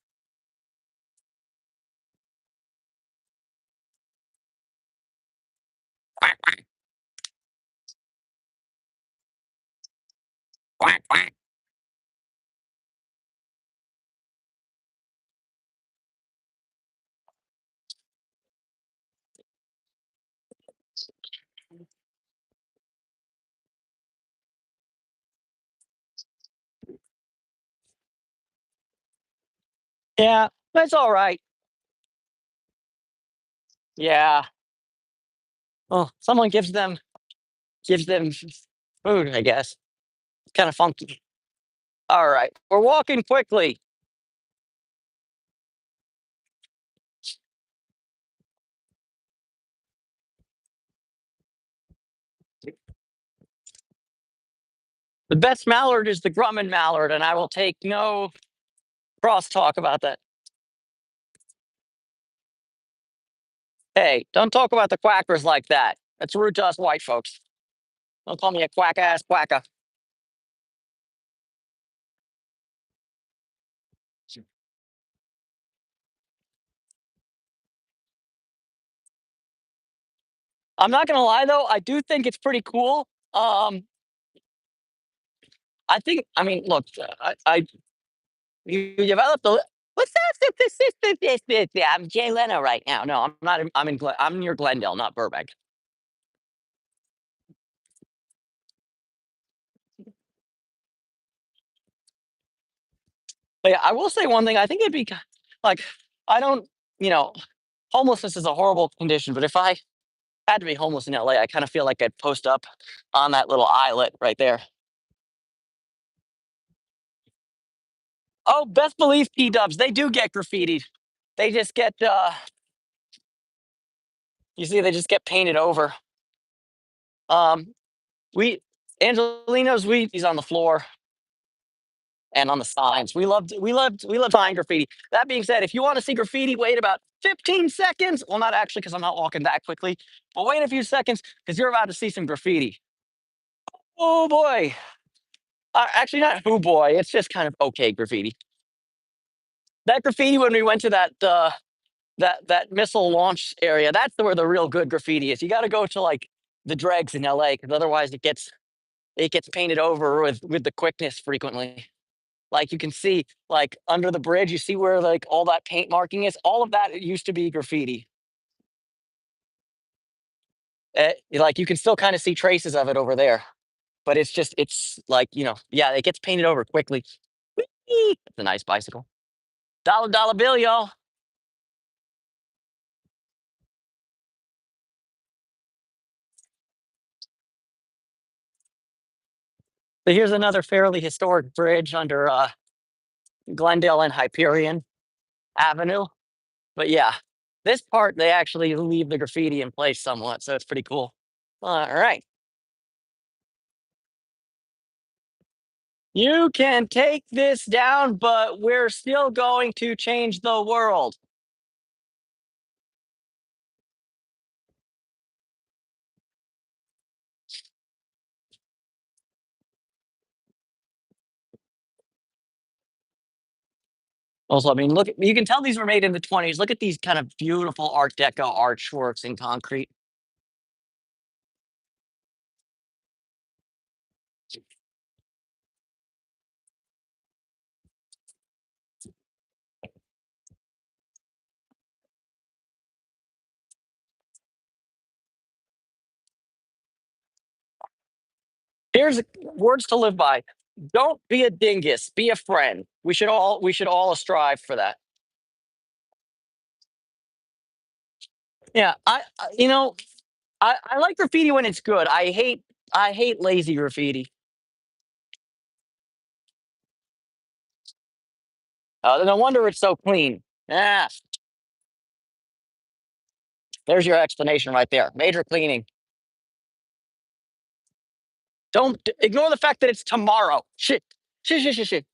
Quack, quack, quack, quack. Yeah, that's all right. Yeah. Well, someone gives them food, I guess. It's kind of funky. All right, we're walking quickly. The best mallard is the Grumman mallard, and I will take no crosstalk about that. Hey, don't talk about the quackers like that. That's rude to us white folks. Don't call me a quack ass quacker. I'm not gonna lie though, I do think it's pretty cool. Um, I think, I mean, look, I you developed a. What's that? Yeah, I'm Jay Leno right now. No, I'm not. I'm near Glendale, not Burbank. But yeah, I will say one thing. I think it'd be like, I don't, you know, homelessness is a horrible condition, but if I had to be homeless in LA, I kind of feel like I'd post up on that little islet right there. Oh, best believe P dubs, they do get graffitied. They just get, you see, they just get painted over. Um, we, Angelino's weed, he's on the floor and on the signs. We loved sign graffiti. That being said, if you want to see graffiti, wait about 15 seconds. Well, not actually, because I'm not walking that quickly, but wait a few seconds because you're about to see some graffiti. Oh boy. Actually, not oh boy. It's just kind of okay graffiti. That graffiti when we went to that missile launch area, that's where the real good graffiti is. You got to go to like the dregs in LA because otherwise it gets painted over with the quickness frequently. Like you can see, like under the bridge, you see where like all that paint marking is. All of that it used to be graffiti. Like you can still kind of see traces of it over there, but it's like yeah, it gets painted over quickly. Whee! It's a nice bicycle. Dollar bill, y'all. So here's another fairly historic bridge under Glendale and Hyperion Avenue. But yeah, this part they actually leave the graffiti in place somewhat, so it's pretty cool. All right. You can take this down, but we're still going to change the world. Also, I mean, look, you can tell these were made in the 20s. Look at these kind of beautiful Art Deco archworks in concrete. Here's words to live by. Don't be a dingus, be a friend. We should all strive for that. Yeah, I like graffiti when it's good. I hate lazy graffiti. No wonder it's so clean. Yeah, there's your explanation right there. Major cleaning. Don't ignore the fact that it's tomorrow. Shit. Shit, shit, shit, shit.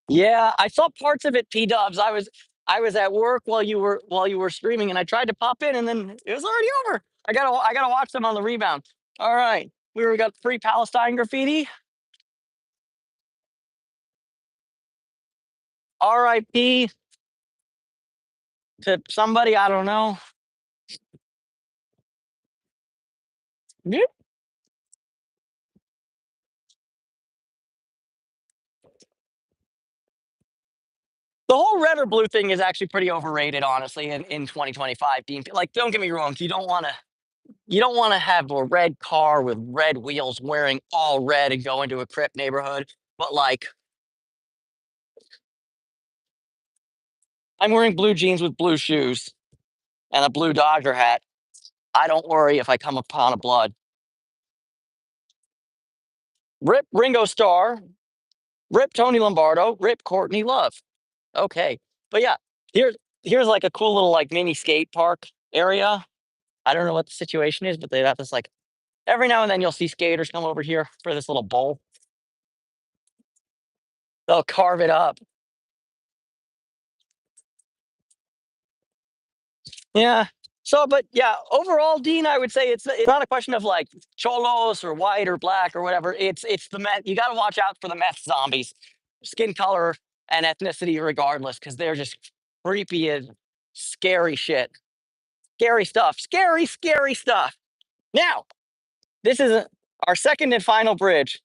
Yeah, I saw parts of it, P Dubs. I was at work while you were streaming, and I tried to pop in, and then it was already over. I gotta watch them on the rebound. All right, we got free Palestine graffiti. R.I.P. to somebody I don't know. Yeah. The whole red or blue thing is actually pretty overrated, honestly. In 2025, being like, don't get me wrong, you don't want to have a red car with red wheels wearing all red and go into a Crip neighborhood. But like, I'm wearing blue jeans with blue shoes and a blue Dodger hat. I don't worry if I come upon a blood. Rip Ringo Starr, rip Tony Lombardo, rip Courtney Love. Okay. But yeah, here's like a cool little like mini skate park area. I don't know what the situation is, but they have this like every now and then you'll see skaters come over here for this little bowl. They'll carve it up. Yeah. So, but yeah, overall, Dean, I would say it's not a question of like cholos or white or black or whatever. It's the meth. You got to watch out for the meth zombies, skin color and ethnicity, regardless, because they're just creepy and scary shit. Scary stuff. Scary, scary stuff. Now, this is our second and final bridge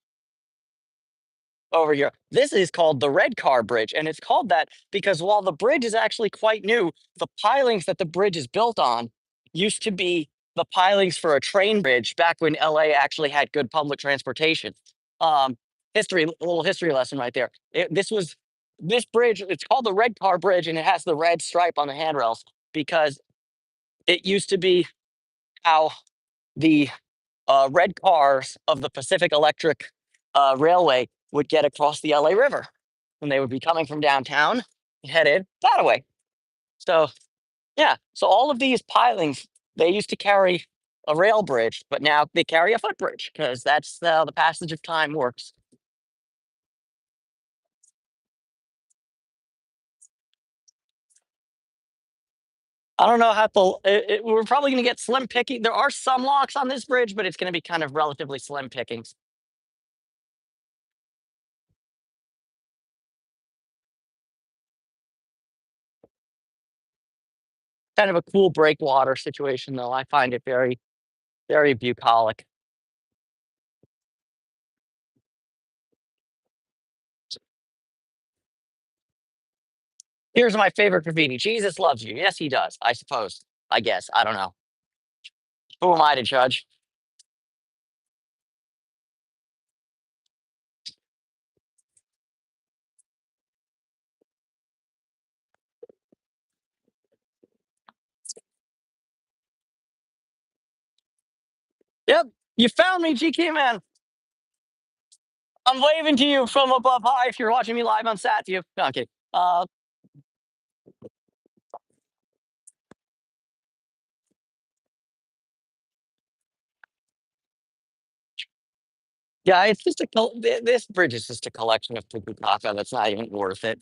over here. This is called the Red Car Bridge, and it's called that because while the bridge is actually quite new, the pilings that the bridge is built on used to be the pilings for a train bridge back when LA actually had good public transportation. Um, a little history lesson right there. This bridge. It's called the Red Car Bridge, and it has the red stripe on the handrails because it used to be how the red cars of the Pacific Electric Railway would get across the LA River. And they would be coming from downtown, headed that way. So, yeah. So, all of these pilings, they used to carry a rail bridge, but now they carry a footbridge because that's how the passage of time works. I don't know how we're probably going to get slim picking. There are some locks on this bridge, but it's going to be kind of relatively slim pickings. Kind of a cool breakwater situation, though. I find it very, very bucolic. Here's my favorite graffiti. Jesus loves you. Yes, he does. I suppose. I guess. I don't know. Who am I to judge? Yep. You found me, GK man. I'm waving to you from above high if you're watching me live on SatView. No, I'm kidding. Yeah, it's just this bridge is just a collection of Titicaca that's not even worth it.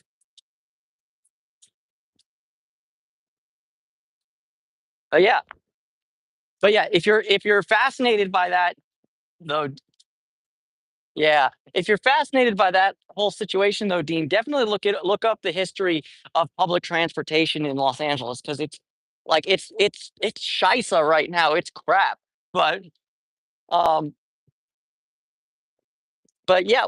But yeah, but yeah, if you're fascinated by that though, yeah, if you're fascinated by that whole situation though, Dean, definitely look up the history of public transportation in Los Angeles because it's like it's shisa right now. It's crap, but um, but yeah,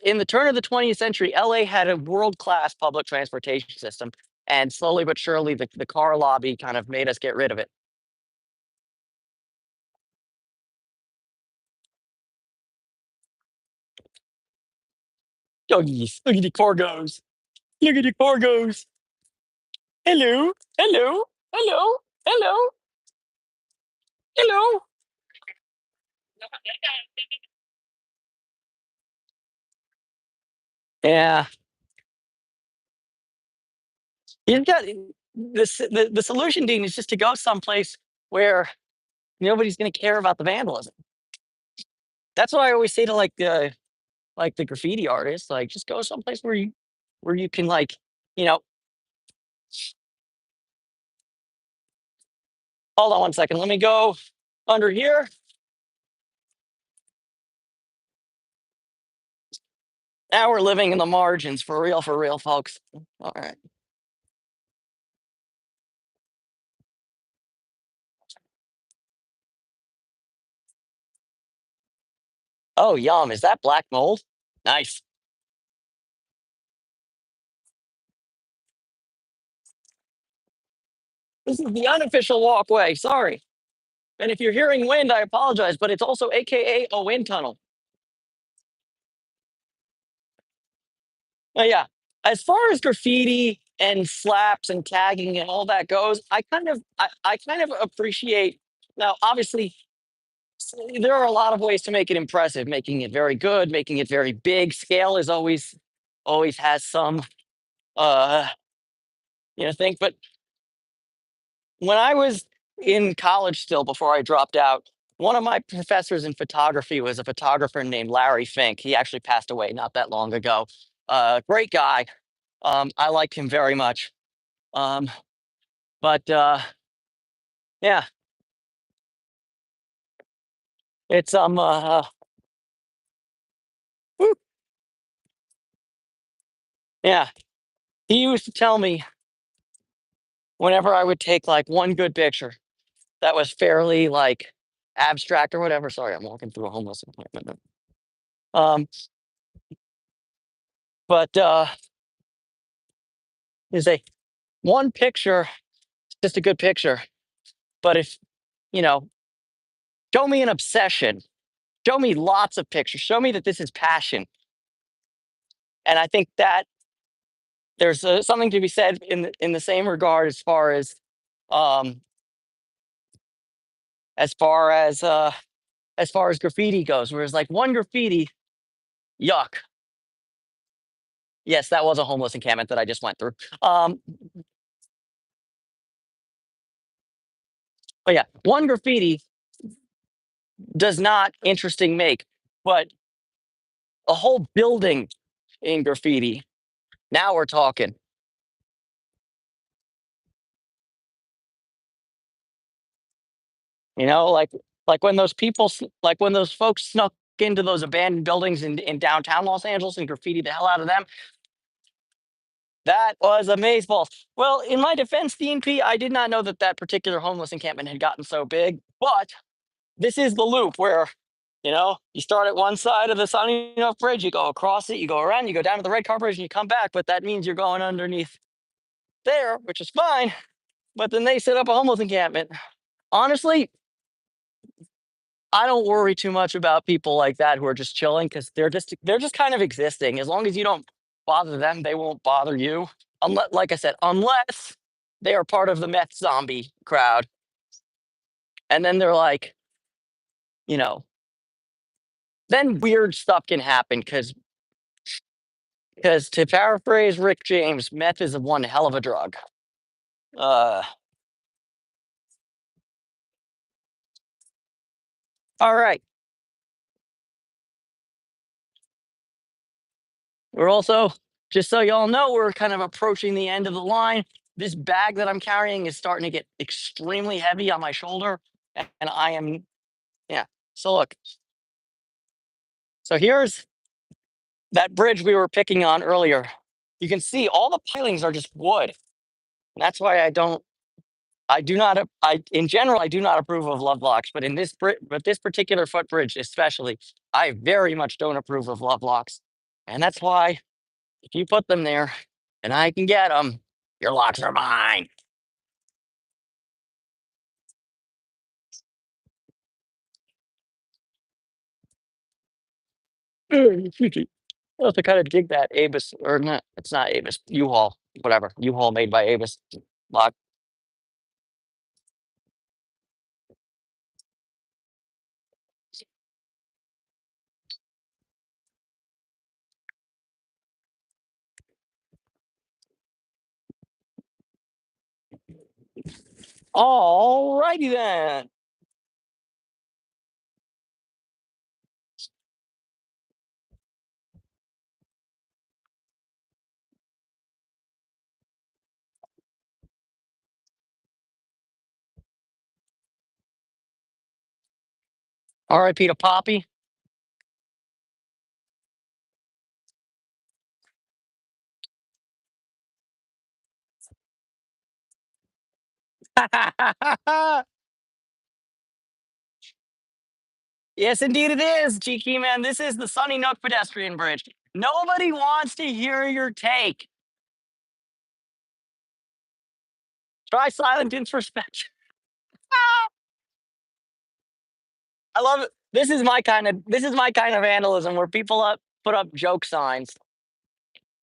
in the turn of the 20th century, LA had a world class public transportation system, and slowly but surely, the car lobby kind of made us get rid of it. Doggies, look at the corgos. Look at the corgos. Hello, hello, hello, hello, hello. Yeah, you got the solution, Dean, is just to go someplace where nobody's going to care about the vandalism. That's what I always say to like the graffiti artists, like just go someplace where you can like, you know, hold on one second. Let me go under here. Now we're living in the margins for real, folks. All right. Oh, yum. Is that black mold? Nice. This is the unofficial walkway. Sorry. And if you're hearing wind, I apologize, but it's also AKA a wind tunnel. Yeah. As far as graffiti and slaps and tagging and all that goes, I kind of appreciate now obviously there are a lot of ways to make it impressive, making it very good, making it very big. Scale is always has some uh thing. But when I was in college still before I dropped out, one of my professors in photography was a photographer named Larry Fink. He actually passed away not that long ago. Great guy. I liked him very much. Um, but yeah, it's whew, yeah. He used to tell me whenever I would take like one good picture that was fairly like abstract or whatever. Sorry, I'm walking through a homeless encampment. Um, but is a one picture, just a good picture. But if you know, show me an obsession, show me lots of pictures, show me that this is passion, and I think that there's something to be said in the same regard um as far as uh as far as graffiti goes. Whereas like one graffiti, yuck. Yes, that was a homeless encampment that I just went through. Um, but yeah, one graffiti does not interesting make, but a whole building in graffiti. Now we're talking. Like when like when those folks snuck into those abandoned buildings in downtown Los Angeles and graffiti the hell out of them. That was amazeballs. Well, in my defense, DNP, I did not know that that particular homeless encampment had gotten so big. But this is the loop where you start at one side of the Sunny Enough Bridge, you go across it, you go around, you go down to the Red Car Bridge, and you come back. But that means you're going underneath there, which is fine. But then they set up a homeless encampment. Honestly, I don't worry too much about people like that who are just chilling because they're just kind of existing. As long as you don't bother them, they won't bother you. Unless, like I said, unless they are part of the meth zombie crowd, and then they're like, you know, then weird stuff can happen because to paraphrase Rick James, meth is one hell of a drug. Uh, all right. We're also, just so y'all know, we're kind of approaching the end of the line. This bag that I'm carrying is starting to get extremely heavy on my shoulder, and I am, yeah. So look, so here's that bridge we were picking on earlier. You can see all the pilings are just wood. And that's why I do not, in general, I do not approve of love locks, but but this particular footbridge especially, I very much don't approve of love locks. And that's why if you put them there and I can get them, your locks are mine. Excuse me. I also kind of dig that Avis, or not, it's not Avis, U-Haul, whatever. U-Haul made by Avis lock. All righty then. RIP to Poppy. Yes, indeed it is, GK man. This is the Sunny Nook pedestrian bridge. Nobody wants to hear your take. Try silent introspection. I love it. This is my kind of vandalism where people put up joke signs.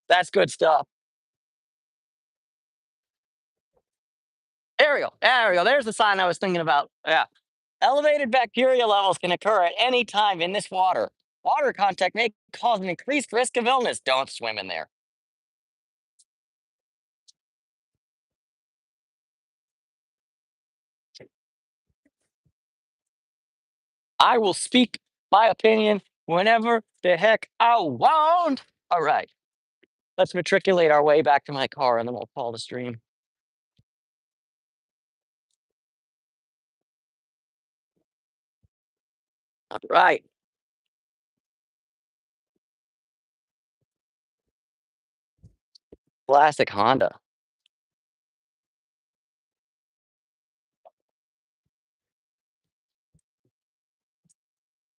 That's good stuff. Ariel, Ariel, there's the sign I was thinking about. Yeah. Elevated bacteria levels can occur at any time in this water. Water contact may cause an increased risk of illness. Don't swim in there. I will speak my opinion whenever the heck I want. All right. Let's matriculate our way back to my car and then we'll call the stream. All right. Classic Honda.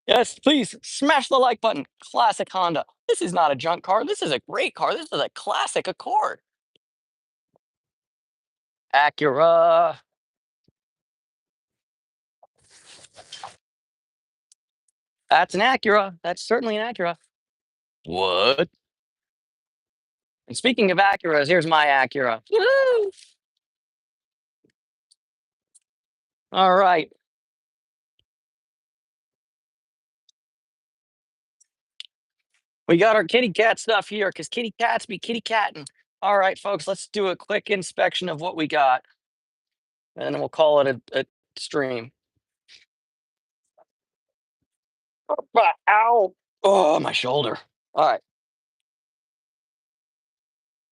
Yes, please smash the like button. Classic Honda. This is not a junk car. This is a great car. This is a classic Accord. Acura. That's an Acura. That's certainly an Acura. What? And speaking of Acuras, here's my Acura. Woo! All right. We got our kitty cat stuff here because kitty cats be kitty catting. All right, folks, let's do a quick inspection of what we got. And then we'll call it a stream. Ow. Oh, my shoulder. All right.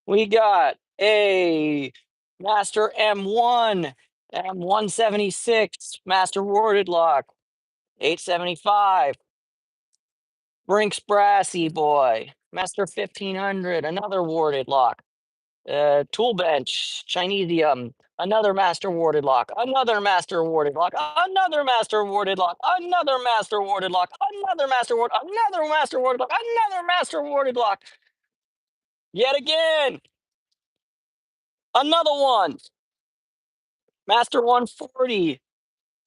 We got a Master M1, M176, Master Warded Lock, 875, Brinks Brassy Boy, Master 1500, another Warded Lock, Tool Bench, Chinesium, another Master Warded Lock, another Master Warded Lock, another Master Warded Lock, another Master Warded Lock, another Master Ward, another Master Warded Lock, another Master Warded Lock, yet again, another one. Master 140,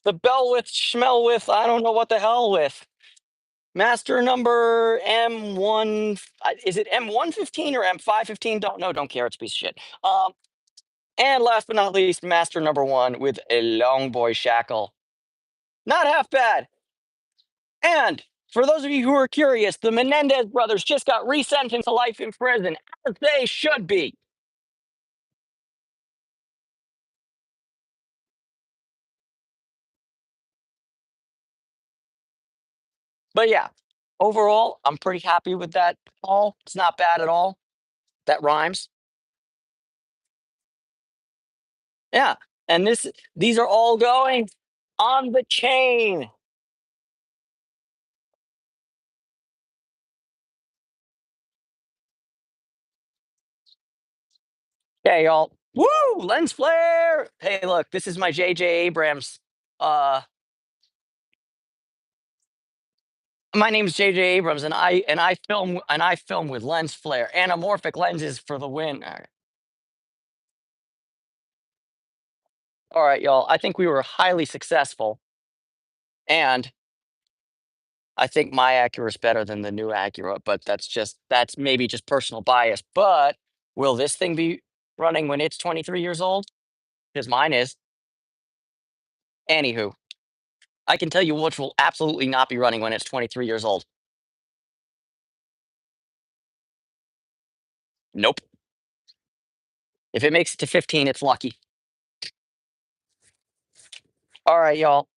the bell with smell with, I don't know what the hell with. Master number M1, is it M115 or M515? Don't know, don't care, it's a piece of shit. And last but not least, Master number one with a long boy shackle. Not half bad. And for those of you who are curious, the Menendez brothers just got resentenced to life in prison, as they should be. But yeah, overall, I'm pretty happy with that haul. It's not bad at all. That rhymes. Yeah. And these are all going on the chain. Okay, y'all. Woo! Lens flare. Hey, look, this is my JJ Abrams. Uh my name's JJ Abrams, and I film with lens flare. Anamorphic lenses for the win. All right, y'all. I think we were highly successful, and I think my Acura is better than the new Acura, but that's maybe just personal bias. But will this thing be running when it's 23 years old? Because mine is. Anywho, I can tell you which will absolutely not be running when it's 23 years old. Nope. If it makes it to 15, it's lucky. All right, y'all.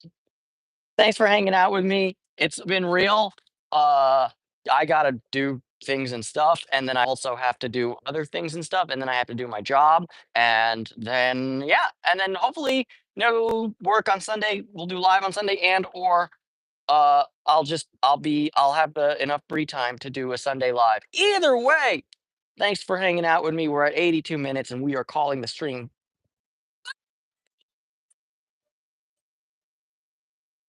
Thanks for hanging out with me. It's been real. Uh, I gotta do things and stuff, and then I also have to do other things and stuff, and then I have to do my job, and then yeah, and then hopefully no work on Sunday. We'll do live on Sunday, and or I'll have enough free time to do a Sunday live. Either way, thanks for hanging out with me. We're at 82 minutes, and we are calling the stream